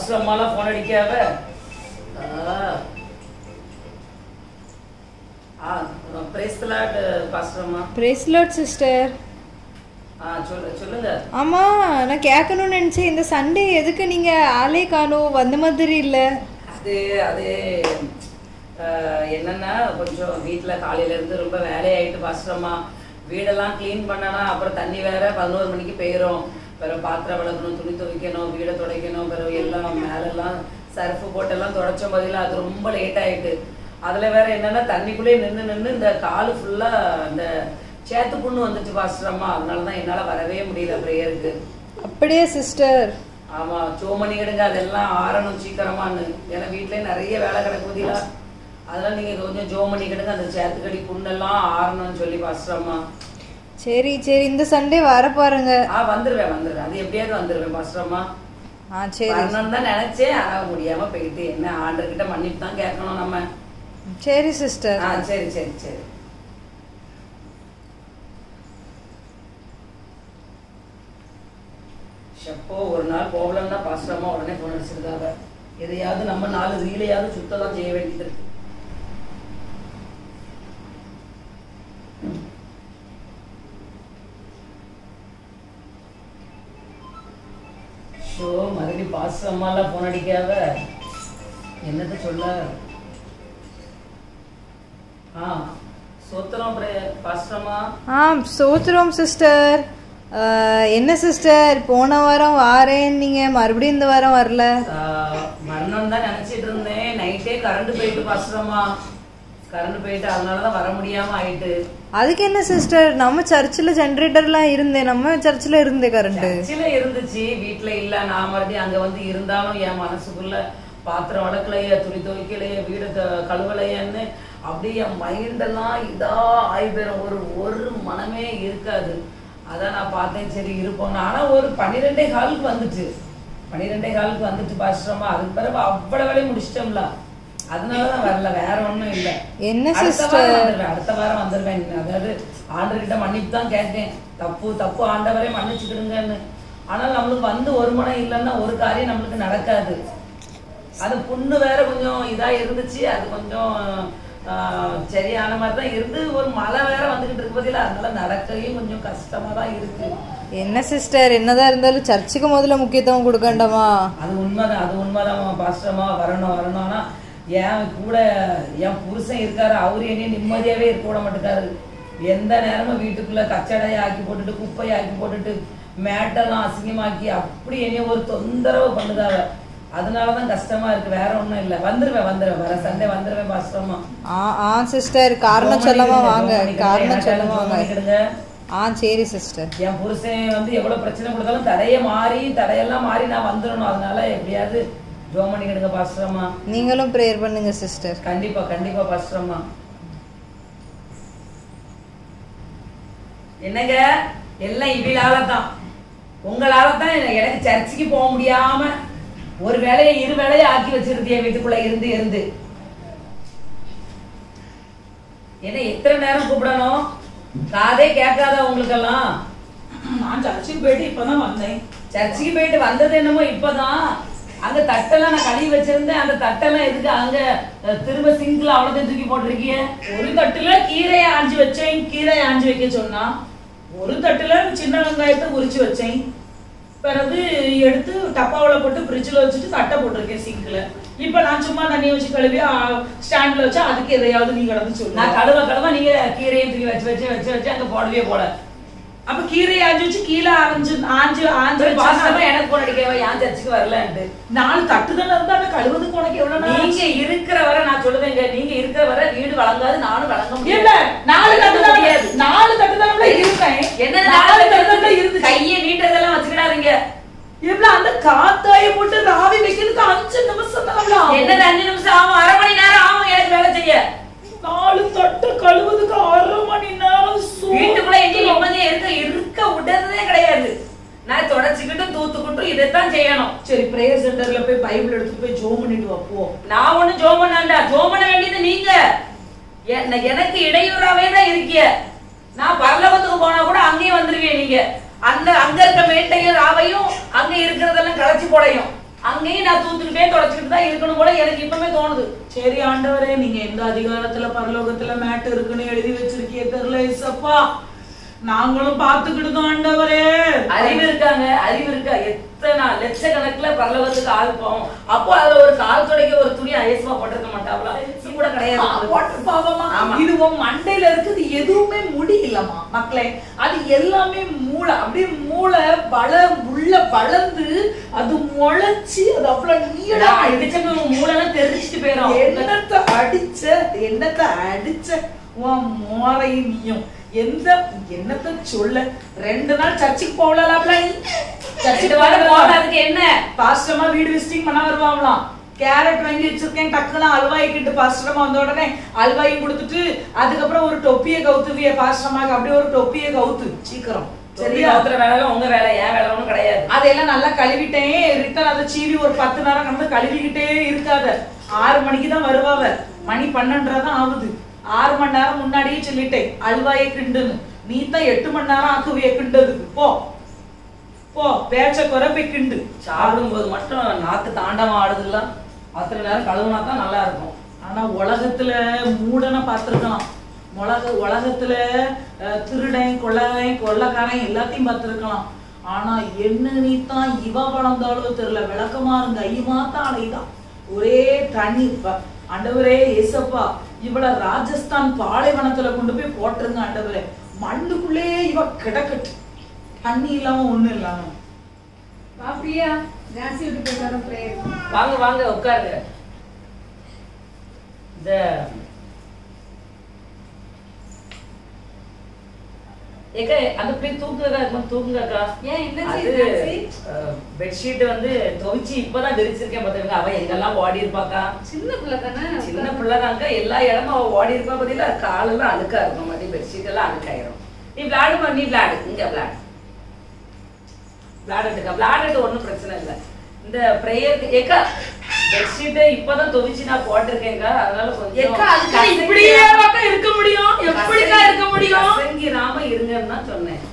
பாஸ்டர் அம்மாலாம் போன் அடிக்காவ. பிரைஸ் தி லார்ட் பாஸ்டர் அம்மா. Praise the lord sister. சொல்லுங்க. ஆமா, நான் கேட்கணும்னு நினைச்சேன், இந்த சண்டே எதுக்கு நீங்க ஆளே காணோம், வந்த மாதிரி இல்ல? அது என்னன்னா கொஞ்சம் வீட்டுல காலையில இருந்து ரொம்ப வேலையாயிட்டு பாஸ்டர் அம்மா. வீடெல்லாம் கிளீன் பண்ணனா, அப்புறம் தண்ணி வேற 11 மணிக்கு பெய்யும். பிறகு பாத்திரம் விளக்கணும், துணி துவைக்கணும், வீடை துடைக்கணும், பிறகு எல்லாம் மேலெல்லாம் சர்ஃபு போட்டெல்லாம் துடைச்ச பதிலாக அது ரொம்ப லேட் ஆயிட்டு. அதுல வேற என்னன்னா தண்ணிக்குள்ளே நின்று இந்த காலு ஃபுல்லா இந்த சேத்து புண்ணு வந்துட்டு பாஸ்டர் அம்மா. அதனாலதான் என்னால வரவே முடியல பிரேயருக்கு. அப்படியே சிஸ்டர்? ஆமா, சோமணி கிடுங்க அதெல்லாம் ஆறணும் சீக்கிரமான்னு. ஏன்னா வீட்லயே நிறைய வேலை கிடக்குதில்ல, அதனால நீங்க கொஞ்சம் ஜோமணி கிடுங்க அந்த சேத்துக்கடி புண்ணெல்லாம் ஆறணும்னு சொல்லி பாஸ்டர் அம்மா. சரி சரி, இந்த சண்டே வர பாருங்க. வந்துருவேன். அது எப்படியாவது வந்துருவேன் பாஸ்டர் அம்மா. சரி, வரணும்னு தான் நினைச்சேன், ஆனா முடியாம போயிட்டு. என்ன ஆண்டர்கிட்ட மன்னிப்பு தான் கேட்கணும் நம்ம. சரி சிஸ்டர். சரி சரி சரி. எப்போ ஒரு நாள் போகலன்னா பாஸ்டர் அம்மா உடனே போன் அடிச்சிருக்காங்க. எதையாவது நம்ம 4 ரீலையாவது சுத்தம் செய்ய வேண்டியது இருக்கு. மறுபடி பாஸ்டர் அம்மாலாம் போன் அடிக்காத என்னத்த சொல்ல. சோத்திரம் பாஸ்டர் அம்மா. சோத்திரம் சிஸ்டர். என்ன சிஸ்டர், போன வாரம் வாரேன் நீங்க, மறுபடியும் இந்த வாரம் வரல? வரணும்னு தான் நினைச்சிட்டு இருந்தேன். நைட்டே கரண்ட் போயிட்டு பாஸ்டர் அம்மா, கரண்ட் போயிட்டு அதனாலதான் வர முடியாம ஆயிட்டு. அதுக்கு என்ன சிஸ்டர், நம்ம சர்ச்சில் ஜெனரேட்டர்லாம் இருந்தேன், நம்ம சர்ச்சில் இருந்தே கரண்ட் இருந்துச்சு, வீட்டுல இல்ல. நான் மறுபடியும் அங்க வந்து இருந்தாலும் என் மனசுக்குள்ள பாத்திரம் வளர்க்கலையே, துணி துவைக்கலையே, வீடு கழுவலையன்னு அப்படியே என் மைண்டெல்லாம் இதா ஆயிரம். ஒரு மனமே இருக்காது. அதான் நான் பார்த்தேன், சரி இருப்போம். ஆனா ஒரு 12:15 வந்துச்சு. 12:15 வந்துட்டு பாஸ்டர் அம்மா. அதுக்கு பிறகு அவ்வளவு வேலையை முடிச்சிட்டோம்ல, அதனாலதான் வரல, வேற ஒண்ணும் இல்ல. என்ன சிஸ்டர், அடுத்த வாரம் வந்துருவேன். அதாவது ஆண்டர்கிட்ட மன்னிப்பு தான் கேட்டேன். தப்பு ஆண்டவரே மன்னிச்சுக்கிடுங்கன்னு. ஆனால் நம்மளுக்கு வந்து ஒரு மனம் இல்லைன்னா ஒரு காரியம் நம்மளுக்கு நடக்காது. அது புண்ணு வேற கொஞ்சம் இதா இருந்துச்சு. அது கொஞ்சம் சரியான மாதிரி தான் இருந்து. ஒரு மழை வேற வந்துகிட்டு இருக்கு பதில, அதனால நடக்கவே கொஞ்சம் கஷ்டமா தான் இருக்கு. என்ன சிஸ்டர், என்னதான் இருந்தாலும் சர்ச்சுக்கு முதல்ல முக்கியத்துவம் கொடுக்கண்டாமா? அது உண்மைதான் பாஸ்டர் அம்மா. வரணும். ஆனா என் கூட என் புருஷன் இருக்காரு, அவரு என்னையும் நிம்மதியாவே இருக்க விட மாட்டேக்காரு. எந்த நேரமும் வீட்டுக்குள்ள கச்சடையை ஆக்கி போட்டுட்டு, குப்பையை ஆக்கி போட்டுட்டு, மேட்டெல்லாம் அசிங்கமாக்கி அப்படி என்னையும் ஒரு தொந்தரவு பண்ணுதாவ. அதனாலதான் கஷ்டமா இருக்கு, வேற ஒண்ணும் இல்ல. வந்துருவேன் வர சண்டே வந்துருவேன் பாஸ்டர் அம்மா. சிஸ்டர், காரணம் சொல்லாம வாங்க, காரணம் சொல்லாம வாங்க. சரி சிஸ்டர். என் புருஷன் வந்து எவ்வளவு பிரச்சனை கொடுத்தாலும் தடையெல்லாம் மாறி நான் வந்துடணும். அதனால எப்படியாவது ஜோம் பண்ணிக்கிடுங்க பாஸ்டர் அம்மா. நீங்களும் பிரேயர் பண்ணுங்க சிஸ்டர். கண்டிப்பா பாஸ்டர் அம்மா. என்னங்க எல்லாம் இவளாலதான், உங்களாலதான் எனக்கு சர்ச்சுக்கு போக முடியாம ஒரு வேலையை 2 வேலையை ஆக்கி வச்சிருந்திய வீட்டுக்குள்ள இருந்து. என்ன எத்தனை நேரம் கூப்பிடணும், காதே கேட்காத உங்களுக்கெல்லாம். நான் சர்ச்சுக்கு போயிட்டு இப்பதான் வந்தேன். சர்ச்சுக்கு போயிட்டு வந்தது என்னமோ இப்பதான். அங்க தட்டெல்லாம் நான் கழுவி வச்சிருந்தேன். அந்த தட்டெல்லாம் எதுக்கு அங்க திரும்ப சிங்க்ல அவ்வளவு தூக்கி போட்டிருக்கீங்க? ஒரு தட்டுல கீரையை ஆஞ்சி வச்சேன், கீரையை ஆஞ்சி வைக்க சொன்னா. ஒரு தட்டுல சின்ன வெங்காயத்தை உரிச்சு வச்சேன். பிறகு எடுத்து டப்பாவில் போட்டு ஃப்ரிட்ஜில் வச்சுட்டு தட்டை போட்டிருக்கேன் சிங்க்ல. இப்ப நான் சும்மா தண்ணியை வச்சு கழுவி ஸ்டாண்ட்ல வச்சா அதுக்கு எதையாவது நீ கடந்து சொல்லு. நான் கழுவ நீங்க கீரையும் தூக்கி வச்சு அங்க போடவே போல. அப்ப கீரையை ஆஞ்சி வச்சு கீழே ஆஞ்சு எனக்கு போன் அடிக்கவா ஏன் சர்ச்சுக்கு வரலன்ட்டு 4 தட்டுதல் இருந்தா கழுவுறதுக்கு உனக்கு எவ்வளவு? நீங்க இருக்கிற வரை நான் சொல்லுவேங்க, நீங்க இருக்கிற வரை வீடு வழங்காது, நானும் வழங்க முடியாது. 4 தட்டுதல் இருப்பேன். என்ன 4 தட்டுதல் இருந்து கையை நீட்டதெல்லாம் வச்சுக்கிடாதீங்க. எவ்வளவு அந்த காத்தாய போட்டு ராவி வைக்கிறதுக்கு 5 நிமிஷம் தான். என்ன 5 நிமிஷம் ஆகும்? 1/2 மணி நேரம் ஆகும் எனக்கு வேலை செய்ய. 4 தட்டு கழுவுறதுக்கு 1/2 மணி நேரம். வீட்டுக்குள்ள எங்க நிம்மதியா இருக்க விடுறதே கிடையாது. நான் தொடச்சிக்கிட்டும் தூத்துக்கிட்டும் இதைத்தான் செய்யணும். சரி, பிரேயர் சென்டர்ல போய் பைபிள் எடுத்துட்டு போய் ஜோம் பண்ணிட்டு வப்போ. நான் ஒண்ணு ஜோம் பண்ணாண்டா, ஜோம் பண்ண வேண்டியது நீங்க. எனக்கு இடையூறாவே தான் இருக்கிய. நான் பரலோகத்துக்கு போனா கூட அங்கேயும் வந்துருவீங்க நீங்க. அங்க இருக்க மேட்டையும் ராவையும் அங்க இருக்கிறதெல்லாம் களைச்சு போடையும். அங்கேயும் நான் தூத்துக்கிட்டே தொடச்சுக்கிட்டு தான் இருக்கணும் போல எனக்கு இப்பவே தோணுது. சரி ஆண்டவரே, நீங்க எந்த அதிகாரத்துல பரலோகத்துல மேட்டு இருக்குன்னு எழுதி வச்சிருக்கீங்க தெரியல இசப்பா, நாங்களும் பாத்துக்கிட்டு ஆண்டவரே. அறிவு இருக்காங்க, அறிவு இருக்கா, எத்தனை லட்சக்கணக்குல பரலோகத்துக்கு ஆள் போவோம். அப்போ அதுல ஒரு கால் துடைக்க ஒரு துணி ஐஸ்மா போட்டிருக்க மாட்டாங்களா? இது கூட கிடையாது. இது உன் மண்டையில இருக்குது எதுவுமே முடியலமா மக்களே. அது எல்லாமே மூளை, அப்படியே மூளை உள்ள வளர்ந்து அது முளைச்சு அது அவ்வளவு நீளா அடிச்ச மூளைலாம் தெரிஞ்சுட்டு போயிடும். என்னத்தை அடிச்ச உன் மோரையும் நீயும் என்னத்த சொல்ல. 2 நாள் சர்ச்சுக்கு போகலாம்ல, சர்ச்சுக்கு போறதுக்கு என்ன பாஸ்டமா வீடு விசிட்டிங் பண்ண வருவாங்களாம். கேரட் வாங்கி வச்சிருக்கேன், டக்குன்னு அல்வாய்க்கிட்டு பாஸ்டமா வந்த உடனே அல்வாயும் கொடுத்துட்டு அதுக்கப்புறம் ஒரு தொப்பியை கவுத்துவிய பாஸ்டமாக்கு, அப்படியே ஒரு தொப்பியை கவுத்து சீக்கிரம். சரியா? வேலை உங்க வேலை, என் வேலை ஒண்ணும் கிடையாது. அதெல்லாம் நல்லா கழுவிட்டேன். ரிட்டன் அதை சீவி ஒரு 10 நேரம் கடந்து கழுவிக்கிட்டே இருக்காத. 6 மணிக்கு தான் வருவாவ, மணி 12:30 தான் ஆகுது. 6 மணி நேரம் முன்னாடியே சொல்லிட்டேன் அல்வாயை கிண்டுன்னு. நீ தான் 8 மணி நேரம் ஆக்குவிய கிண்டதுக்கு. போ போ, பேச்ச குறை போய் கிண்டு. சாப்பிடும் போது மட்டும் நாக்கு தாண்டவம் ஆடுதுல்ல, அத்தனை நேரம் கழுவுனா தான் நல்லா இருக்கும். ஆனா உலகத்துல மூடனை பார்த்திருக்கலாம், உலகத்துல திருடன் கொள்ளக்காரன் எல்லாத்தையும் பார்த்திருக்கலாம். ஆனா என்ன நீ தான் இவ வளர்ந்தாலும் தெரியல, விளக்கமாறும் கையுமாத்தான் அலைதான் ஒரே தண்ணி. ஆண்டவரே ஏசப்பா, இவள ராஜஸ்தான் பாலைவனத்துல கொண்டு போய் போட்டுருங்க ஆண்டவரே. மண்ணுக்குள்ளே இவ கிடக்கட்டு, தண்ணி இல்லாம ஒண்ணு இல்லாம. பாப்பியா ஜான்சி விட்டு போயிட்டாலும் பிரேயர். வாங்க வாங்க உட்காருங்க. இந்த ஏக்கா அந்த பிள்ளை தூக்குங்கக்கா. ஏன் என்ன அது பெட்ஷீட் வந்து துவைச்சு இப்பதான் விரிச்சிருக்கேன் பாத்துருங்க. அவ எங்கெல்லாம் ஓடி இருப்பாக்கா, சின்ன பிள்ளை தானே, சின்ன பிள்ளைதாங்க. எல்லா இடமும் அவ ஓடி இருப்பா. பாத்தீங்களா, காலெல்லாம் அழுக்கா இருக்கும், மாதிரி பெட்ஷீட் எல்லாம் அழுக்காயிரும். நீ விளையாடுமா, நீ விளையாடு, இங்க விளையாடுட்டுக்கா, ஒண்ணும் பிரச்சனை இல்லை. இந்த பிரேயருக்கு ஏக்கா பெட்ஷீட்டை இப்பதான் துவைச்சு நான் போட்டிருக்கேங்க, அதனால கொஞ்சம் இருக்க முடியும். எப்படிக்கா இருக்க முடியும்? சங்கிராம இருங்கன்னு தான் சொன்னேன்.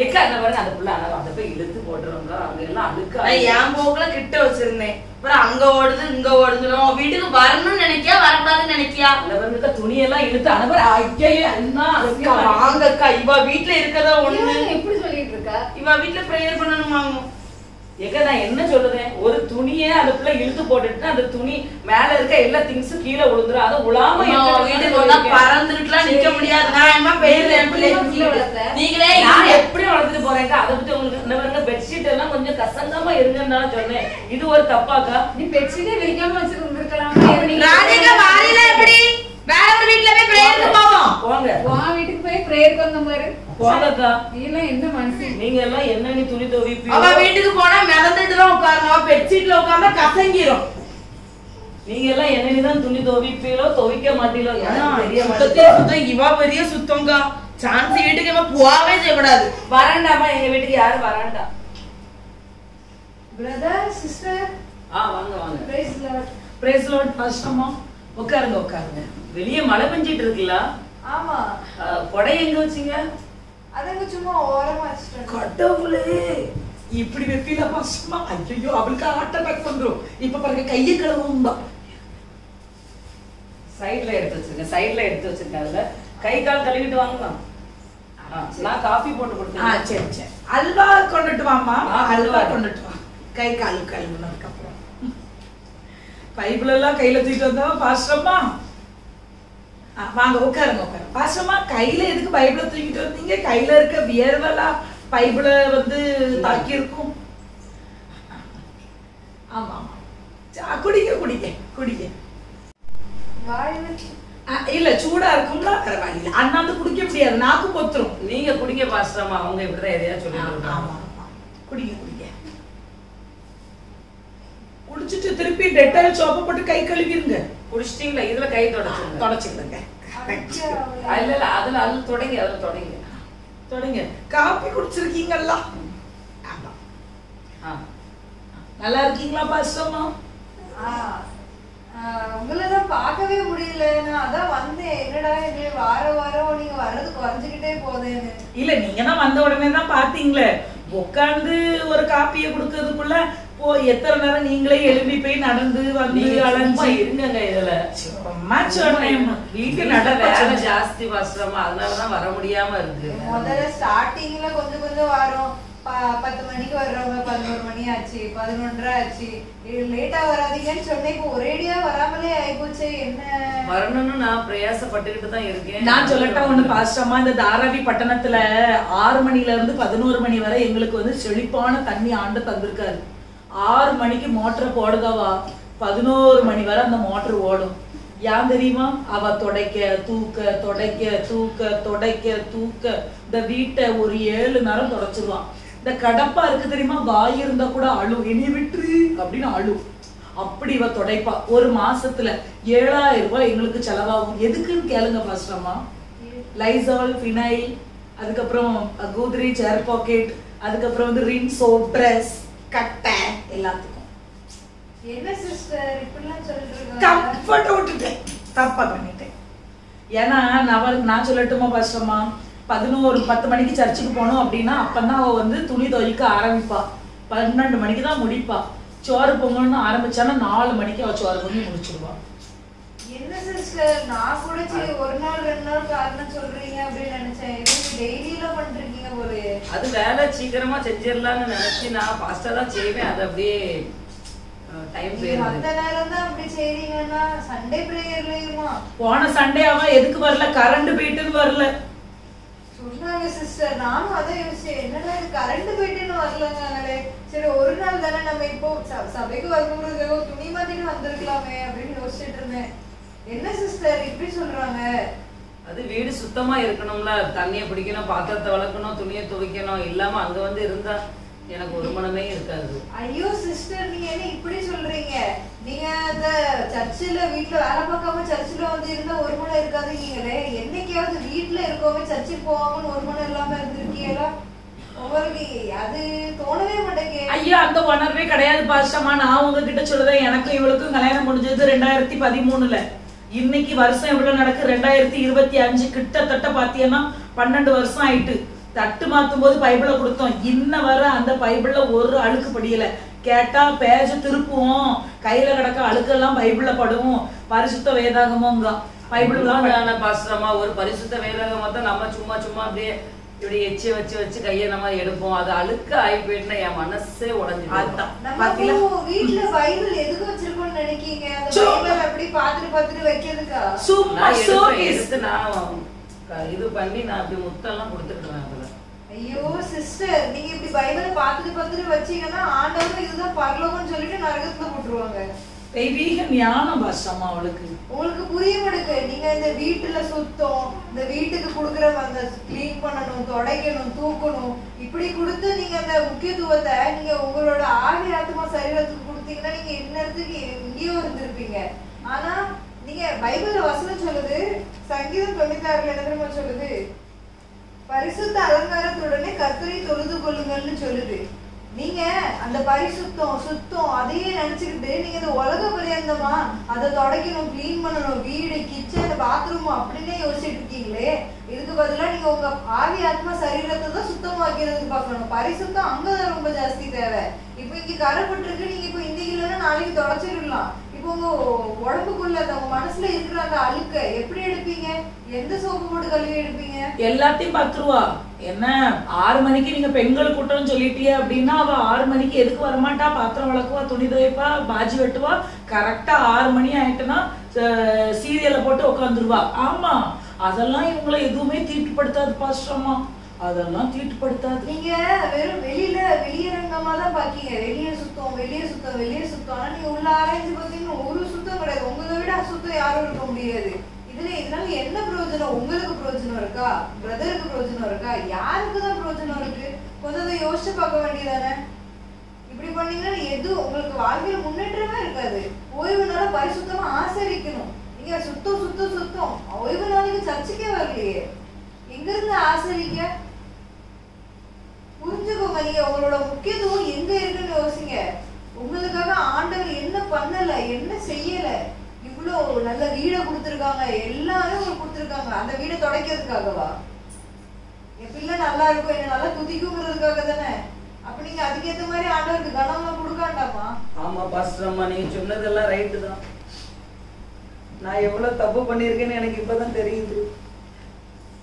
ஏக்கா என்ன பாருங்க, அந்த பிள்ளை அதை போய் இழுத்து போட்டுருவாங்க. அங்க எல்லாம் அழுக்கா. என் போக்குல கிட்ட வச்சிருந்தேன், அப்புறம் அங்க ஓடுது இங்க ஓடுது. வீட்டுக்கு வரணும்னு நினைக்கியா, வரக்கூடாதுன்னு நினைக்கியா? அந்த துணியெல்லாம் இழுத்து அனுப்புற. வாங்கக்கா, இவ வீட்டுல இருக்கதா ஒண்ணு. எப்படி சொல்லிட்டு இருக்கா? இவ வீட்டுல பிரேயர் பண்ணணுமாங்க. ஏக்கா நான் என்ன சொல்லுறேன், ஒரு துணியை அந்த பிள்ளை இழுத்து போட்டுட்டு அந்த துணி மேல இருக்க எல்லா திங்ஸும் கீழே விழுந்துரும். அதை உலாம வீட்டுக்கு வந்தா பறந்துட்டுலாம் நிக்க முடியாது. நான் என்ன நீங்களே நான் எப்படி வளர்த்துட்டு போறேன்க்கா. அதை பத்தி உங்களுக்கு என்ன பாருங்க, பெட்ஷீட் எல்லாம் கொஞ்சம் கசங்கமா இருங்கன்னு சொன்னேன். இது ஒரு தப்பாக்கா? நீ பெட்ஷீட்டே விரிக்காம வச்சிருந்திருக்கலாம். எப்படி வேற ஒரு வீட்டுல போய் பிரேயருக்கு போவோம். போங்க, உன் வீட்டுக்கு போய் பிரேயருக்கு வந்த மாதிரி போங்கக்கா. நீ எல்லாம் என்ன மனசு, நீங்க எல்லாம் என்ன நீ துணி துவைப்பீங்க. அவ வீட்டுக்கு போனா மிதந்துட்டு தான் உட்காரணும், பெட்ஷீட்ல உட்கார்ந்தா கசங்கிரும். நீங்க எல்லாம் என்ன தான் துணி துவைப்பீங்களோ துவைக்க மாட்டீங்களோ தெரிய மாட்டேங்குது. இவ பெரிய சுத்தம்கா. சான்சி வீட்டுக்கு இவ போகவே செய்யக்கூடாது. வராண்டாமா, எங்க வீட்டுக்கு யாரும் வராண்டா. பிரதர் சிஸ்டர் வாங்க வாங்க. Praise lord. பிரைஸ் லார்ட் பாஸ்டர்மா. உட்காருங்க. வெளியே மழை பெஞ்சிட்டு இருக்குல்ல? ஆமா. கொடை எங்க வச்சீங்க? அதங்க சும்மா ஓரமா வச்சிட்டேன். கடவுளே, இப்படி வெப்பில பாஸ்டர்மா. ஐயோ, அவளுக்கு ஹார்ட் அட்டாக் வந்துரும். இப்ப பாருங்க, கையை கழுவும்பா. சைடுல எடுத்து வச்சிருக்கேன். அதுல கை கால் கழுவிட்டு வாங்கலாம். நான் காபி போட்டு கொடுத்தேன். சரி. அல்வா கொண்டுட்டு வாமா. அல்வா கொண்டுட்டு வா. கை கால் கழுவுனதுக்கு அப்புறம் பைபிள் எல்லாம் கையில தூக்கிட்டு வந்தா பாஸ்டர்மா. வாங்க உட்காருங்க. பாஸ்டர்மா, கையில எதுக்கு பைபிளை தூக்கிட்டு வந்தீங்க? கையில இருக்க வியர்வெல்லாம் பைபிளை வந்து தாக்கி இருக்கும். ஆமா. குடிக்க. இல்ல, சூடா இருக்கும்ல, பரவாயில்ல. அண்ணாந்து குடிக்க முடியாது, நாக்கு பொத்துரும். நீங்க குடிக்க பாஸ்டர்மா, அவங்க இப்படிதான் எதையா சொல்லிட்டு. குடிக்க. குடிச்சிட்டு திருப்பி டெட்டால் சோப்பு போட்டு கை கழுவிருங்க. குடிச்சிட்டீங்களா? இதுல கை தொடச்சுங்க. இல்ல, அதுல தொடங்க. காபி குடிச்சிருக்கீங்கல்ல? நல்லா இருக்கீங்களா பாஸ்டர்மா? உங்களதான் பார்க்கவே முடியல. நான் அதான் வந்தேன். என்னடா இது வாரம் நீங்க வர்றது குறைஞ்சுக்கிட்டே போதேன்னு. இல்ல, நீங்க தான் வந்த உடனே தான் பாத்தீங்களே. உட்காந்து ஒரு காப்பியை குடுக்கறதுக்குள்ள போ எத்தனை நேரம் நீங்களே எழுப்பி போய் நடந்து வந்து அலைஞ்சு இருங்க இதுல வீட்டு வேலை ஜாஸ்தி பாஸ்டர்மா, அதனாலதான் வர முடியாம இருக்கு. முதல்ல ஸ்டார்டிங்ல கொஞ்சம் கொஞ்சம் வரும். 10 மணிக்கு வர்றவங்க 11 மணி ஆச்சு, 11:30 ஆச்சு. லேட்டா வராதீங்கன்னு சொன்னேன். இப்போ ஒரேடியா வராமலே ஆயிப்போச்சு. என்ன வரணும்னு நான் பிரயாசப்பட்டுக்கிட்டு தான் இருக்கேன். நான் சொல்லட்டா ஒண்ணு பாஸ்டர்மா, இந்த தாராவி பட்டணத்துல 6 மணில இருந்து 11 மணி வரை எங்களுக்கு வந்து செழிப்பான தண்ணி ஆண்டு தந்திருக்காரு. 6 மணிக்கு மோட்டரை போடுதவா 11 மணி வரை அந்த மோட்டர் ஓடும். ஏன் தெரியுமா? அவ துடைக்க தூக்க துடைக்க தூக்க துடைக்க தூக்க இந்த வீட்டை ஒரு 7 நேரம் துடைச்சிருவான். இந்த கடப்பா இருக்கு தெரியுமா, வாய் இருந்தா கூட அழு, இனி விட்டுரு அப்படின்னு அழு. அப்படி இவ துடைப்பா. ஒரு மாசத்துல 7000 ரூபாய் எங்களுக்கு செலவாகும். எதுக்குன்னு கேளுங்க பாஸ்டர்மா. லைசால், ஃபினைல், அதுக்கப்புறம் கோத்ரேஜ் ஏர் பாக்கெட், அதுக்கப்புறம் வந்து ரின் சோப், ட்ரெஸ், கட்டை, எல்லாத்துக்கும். என்ன சிஸ்டர் இப்படிலாம் சொல்றீங்க? கம்ஃபர்ட் விட்டுட்டேன், தப்பா பண்ணிட்டேன். ஏன்னா நான் சொல்லட்டுமா பாஸ்டர்மா, 10 மணிக்கு சர்ச்சுக்கு போனோம் அப்படின்னா அப்பதான் அவ வந்து துணி துவைக்க ஆரம்பிப்பா. 12 மணிக்கு தான் முடிப்பா. சோறு பொங்கல்னு ஆரம்பிச்சானா 4 மணிக்கு அவ சோறு பொங்கி முடிச்சிடுவா. என்ன சிஸ்டர், நான் கூட சரி 1 நாள் 2 நாள் காரணம் சொல்றீங்க அப்படின்னு நினைச்சேன். டெய்லியில பண்றீங்க போல. அது வேலை சீக்கிரமா செஞ்சிடலாம்னு நினைச்சு நான் ஃபாஸ்டா தான் செய்வேன். அது அப்படியே டைம் போயிடுது. அந்த நேரம் தான் அப்படி செய்றீங்கன்னா சண்டே பிரேயர்லயுமா? போன சண்டே அவன் எதுக்கு வரல? கரண்ட் போயிட்டுன்னு வரல சொன்னாங்க சிஸ்டர். நானும் அதான் யோசிச்சேன், என்னடா இது கரண்ட் போயிட்டுன்னு வரலங்களே. சரி ஒரு நாள் தானே, நம்ம இப்போ சபைக்கு வரும்போது துணி மாத்திட்டு வந்திருக்கலாமே அப்படின்னு யோசிச்சுட்டு இருந்தேன். என்ன சிஸ்டர் இப்படி சொல்றாங்க? அது வீடு சுத்தமா இருக்கணும்ல, தண்ணியை பிடிக்கணும், பாத்திரத்தை வளர்க்கணும், துணியை துவைக்கணும். இல்லாம அங்க வந்து இருந்தா எனக்கு ஒரு மனமே இருக்காது. ஐயோ சிஸ்டர், நீங்க என்ன இப்படி சொல்றீங்க? நீங்க அந்த சர்ச்சில் வீட்டுல வேலை பார்க்காம சர்ச்சில் வந்து இருந்தா ஒரு மனம் இருக்காதுங்களே. என்னைக்காவது வீட்டுல இருக்கவங்க சர்ச்சுக்கு போவாங்கன்னு ஒரு மனம் இல்லாம இருந்திருக்கீங்களா? உங்களுக்கு அது தோணவே மாட்டேங்க. ஐயா, அந்த உணர்வே கிடையாது பாஸ்டர்மா. நான் உங்ககிட்ட சொல்லுதேன், எனக்கும் இவளுக்கும் கல்யாணம் முடிஞ்சது 2013ல. இன்னைக்கு வருஷம் எவ்வளவு நடக்கு? 2025. கிட்டத்தட்ட பாத்தீங்கன்னா 12 வருஷம் ஆயிட்டு. தட்டு மாத்தும் போது பைபிள கொடுத்தோம். இன்ன வர அந்த பைபிள்ல ஒரு அழுக்கு படியல. கேட்டா பேஜ திருப்புவோம், கையில கிடக்க அழுக்கெல்லாம் பைபிள்ல படுவோம். பரிசுத்த வேதாகமோங்க பைபிள் பாஸ்டர்மா. ஒரு பரிசுத்த வேதாகமத்தை தான் நம்ம சும்மா சும்மா அப்படியே இப்படி எச்சி வச்சு கையை நம்ம எடுப்போம். அது அழுக்க ஆகி போயிட்டுனா என் மனசே உடஞ்சு. வீட்டுல பைபிள் எதுக்கு வச்சிருக்கோம்னு நினைக்கீங்க? அந்த பைபிள் அப்படி பாத்துட்டு வைக்கிறதுக்கா? சும்மா எடுத்து நான் இது பண்ணி நான் அப்படி முத்தெல்லாம் கொடுத்துருக்கேன் அதுல. ஐயோ சிஸ்டர், நீங்க இப்படி பைபிளை பாத்துட்டு வச்சீங்கன்னா ஆண்டவர் இதுதான் பரலோகம்னு சொல்லிட்டு நரகத்துல போட்டுருவாங்க. தெய்வீக ஞானம் பாஸ்டர்மா அவளுக்கு. உங்களுக்கு புரிய மாட்டேங்குது. நீங்க இந்த வீட்டுல சுத்தம், இந்த வீட்டுக்கு கொடுக்குற அந்த கிளீன் பண்ணணும், துடைக்கணும், தூக்கணும், இப்படி கொடுத்து நீங்க அந்த முக்கியத்துவத்தை நீங்க உங்களோட ஆவி ஆத்மா சரீரத்துக்கு கொடுத்தீங்கன்னா நீங்க இந்நேரத்துக்கு எங்கேயோ இருந்திருப்பீங்க. ஆனா நீங்க பைபிள்ல வசனம் சொல்லுது, சங்கீதம் 96 என்ன தெரியுமா சொல்லுது? பரிசுத்த அலங்காரத்துடனே கர்த்தரை தொழுது கொள்ளுங்கள்னு சொல்லுது. நீங்க அந்த பரிசுத்தம் சுத்தம் அதையே நினைச்சுக்கிட்டு நீங்க இந்த உலக பரியந்தமா அதை துடைக்கணும், கிளீன் பண்ணணும், வீடு, கிச்சன், பாத்ரூம் அப்படின்னே யோசிச்சுட்டு இருக்கீங்களே. இதுக்கு பதிலா நீங்க உங்க ஆவி ஆத்மா சரீரத்தை தான் சுத்தமாக்கிறதுக்கு பார்க்கணும். பரிசுத்தம் அங்கதான் ரொம்ப ஜாஸ்தி தேவை. இப்ப இங்க கரைப்பட்டிருக்கு, நீங்க இப்ப இன்னைக்கு இல்லைன்னா நாளைக்கு தொடச்சிடலாம். இப்போ உங்க உடம்புக்குள்ள உங்க மனசுல இருக்கிற அந்த அழுக்க எப்படி எடுப்பீங்க? எந்த சோப்பு போட்டு கழுவி எடுப்பீங்க? எல்லாத்தையும் 10 ரூபா. என்ன 6 மணிக்கு நீங்க பெண்கள் கூட்டம் சொல்லிட்டீங்க அப்படின்னா அவ 6 மணிக்கு எதுக்கு வரமாட்டா? பாத்திரம் வளர்க்குவா, துணி துவைப்பா, பாஜி வெட்டுவா. கரெக்டா 6 மணி ஆயிட்டுன்னா சீரியலை போட்டு உட்காந்துருவா. ஆமா, அதெல்லாம் இவங்களை எதுவுமே தீட்டுப்படுத்தாது பாஸ்டர்மா. அதெல்லாம் தீட்டுப்படுத்தாது. நீங்க வெறும் வெளியரங்கமா தான் பாக்கீங்க. வெளியே சுத்தம். ஆனா நீங்க உள்ள ஆராய்ச்சி பாத்தீங்கன்னா ஒரு சுத்தம் கிடையாது. உங்களை விட அசுத்தம் யாரும் இருக்க முடியாது. இதனால என்ன பிரயோஜனம்? உங்களுக்கு பிரயோஜனம் இருக்கா? பிரதருக்கு பிரயோஜனம் இருக்கா? யாருக்குதான் பிரயோஜனம் இருக்கு? கொஞ்சம் யோசிச்சு பார்க்க வேண்டியதானே? இப்படி பண்ணீங்கன்னா எது உங்களுக்கு வாழ்க்கையில முன்னேற்றமே இருக்காது. ஓய்வு நாள பரிசுத்தமா ஆசரிக்கணும். நீங்க சுத்தம் ஓய்வு நாளைக்கு சர்ச்சுக்கே வரலையே, எங்க இருந்து ஆசரிக்க? புரிஞ்சுக்கோங்க. நீங்க உங்களோட முக்கியத்துவம் எங்க இருக்குன்னு யோசிங்க. உங்களுக்காக ஆண்டவர் என்ன பண்ணல, என்ன செய்யல? இவ்வளவு நல்ல வீடை கொடுத்துருக்காங்க, எல்லாரும் உங்களுக்கு கொடுத்துருக்காங்க. அந்த வீடை துடைக்கிறதுக்காகவா? என் பிள்ளை நல்லா இருக்கும், என்ன நல்லா துதிக்குங்கிறதுக்காக தானே. அப்ப நீங்க அதுக்கேத்த மாதிரி ஆண்டவருக்கு கனம்லாம் கொடுக்காண்டாமா? ஆமா பாஸ்டர் அம்மா, நீங்க சொன்னதெல்லாம் ரைட்டு தான். நான் எவ்வளவு தப்பு பண்ணியிருக்கேன்னு எனக்கு இப்பதான் தெரியுது.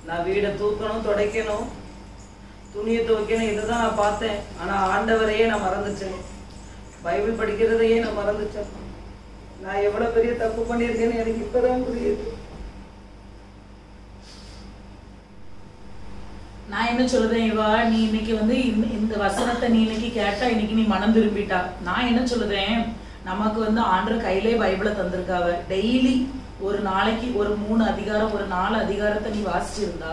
நான் வீடை தூக்கணும், துடைக்கணும், துணியை துவைக்கணும், இதுதான் நான் பார்த்தேன். ஆனா ஆண்டவரையே நான் மறந்துச்சேன், பைபிள் படிக்கிறதையே நான் மறந்துச்சேன். நான் எவ்வளவு பெரிய தப்பு பண்ணியிருக்கேன்னு எனக்கு இப்பதான் புரியுது. நான் என்ன சொல்லுறேன் இவா, நீ இன்னைக்கு வந்து இந்த வசனத்தை நீ இன்னைக்கு கேட்டா இன்னைக்கு நீ மனம் திரும்பிட்டா. நான் என்ன சொல்லுறேன், நமக்கு வந்து ஆண்டவர் கையிலே பைபிளை தந்திருக்காவ. டெய்லி ஒரு நாளைக்கு ஒரு 3 அதிகாரம், ஒரு 4 அதிகாரத்தை நீ வாசிச்சிருந்தா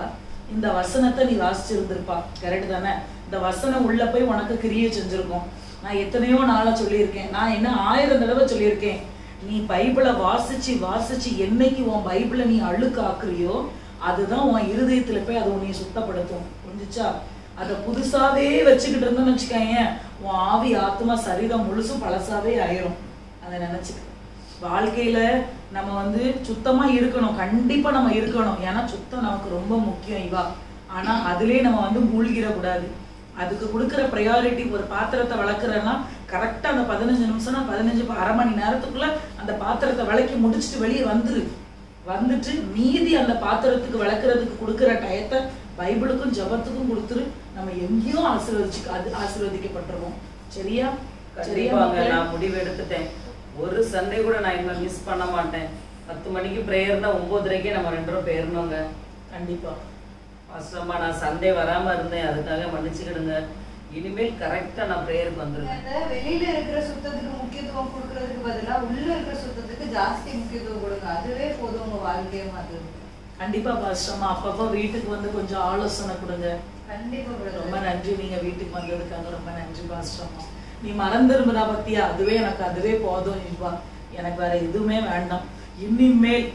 இந்த வசனத்தை நீ வாசிச்சிருந்திருப்பா. கரெக்ட் தானே? இந்த வசனம் உள்ள போய் உனக்கு கிரியை செஞ்சிருக்கும். நான் எத்தனையோ நாளா சொல்லியிருக்கேன், நான் என்ன 1000 தடவை சொல்லியிருக்கேன், நீ பைபிளை வாசிச்சு வாசிச்சு என்னைக்கு உன் பைபிளை நீ அழுக்காக்குறியோ அதுதான் உன் இருதயத்துல போய் அது உன்னை சுத்தப்படுத்தும். புரிஞ்சுச்சா? அதை புதுசாவே வச்சுக்கிட்டு இருந்தோம்னு வச்சுக்கோங்க, உன் ஆவி ஆத்மா சரீரம் முழுசும் பழசாவே ஆயிரும். அதை நினைச்சுக்க. வாழ்க்கையில நம்ம வந்து சுத்தமா இருக்கணும், கண்டிப்பா நம்ம இருக்கணும். ஏன்னா சுத்தம் நமக்கு ரொம்ப முக்கியம் இவா. ஆனா அதுலயே நம்ம வந்து மூழ்கிட கூடாது. அதுக்கு கொடுக்குற ப்ரையாரிட்டி. ஒரு பாத்திரத்தை வளர்க்குறேன்னா கரெக்டா அந்த 15 நிமிஷம்னா 15 அரை மணி நேரத்துக்குள்ள அந்த பாத்திரத்தை விளக்கி முடிச்சுட்டு வெளியே வந்துட்டு மீதி அந்த பாத்திரத்துக்கு விளக்குறதுக்கு கொடுக்குற டயத்தை பைபிளுக்கும் ஜபத்துக்கும் கொடுத்துரு. நம்ம எங்கேயும் ஆசீர்வதிக்கப்பட்டிருவோம். சரியா? சரியாங்க. நான் முடிவு எடுத்துட்டேன், ஒரு சண்டே கூட நான் இனிமே மிஸ் பண்ண மாட்டேன். 10 மணிக்கு பிரேயர்னா 9:30 நம்ம 2 பேரும் போயிடணுங்க. கண்டிப்பா பாஸ்டர்மா, நான் சண்டே வராம இருந்தேன், அதுக்காக மன்னிச்சுக்கிடுங்க. இனிமேல் கரெக்டா நான் பிரேயருக்கு வந்துருக்கேன். வெளியில இருக்கிற சுத்தத்துக்கு முக்கியத்துவம் கொடுக்கறதுக்கு பதிலா உள்ள இருக்கிற சுத்தத்துக்கு ஜாஸ்தி முக்கியத்துவம் கொடுங்க. அதுவே போதும் உங்க வாழ்க்கையை மாத்துது. கண்டிப்பா பாஸ்டர்மா, அப்பப்போ வீட்டுக்கு வந்து கொஞ்சம் ஆலோசனை கொடுங்க. கண்டிப்பா. ரொம்ப நன்றி, நீங்க வீட்டுக்கு வந்ததுக்காக ரொம்ப நன்றி பாஸ்டர்மா. நீ மறந்துருந்தா பத்தியா, அதுவே போதும் இவா. எனக்கு வேற எதுவுமே வேண்டாம். இனிமேல்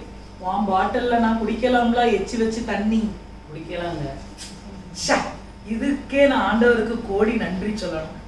உன் பாட்டில்ல நான் குடிக்கலாம்ல எச்சி வச்சு தண்ணி குடிக்கலாங்க. இதுக்கே நான் ஆண்டவருக்கு கோடி நன்றி சொல்லணும்.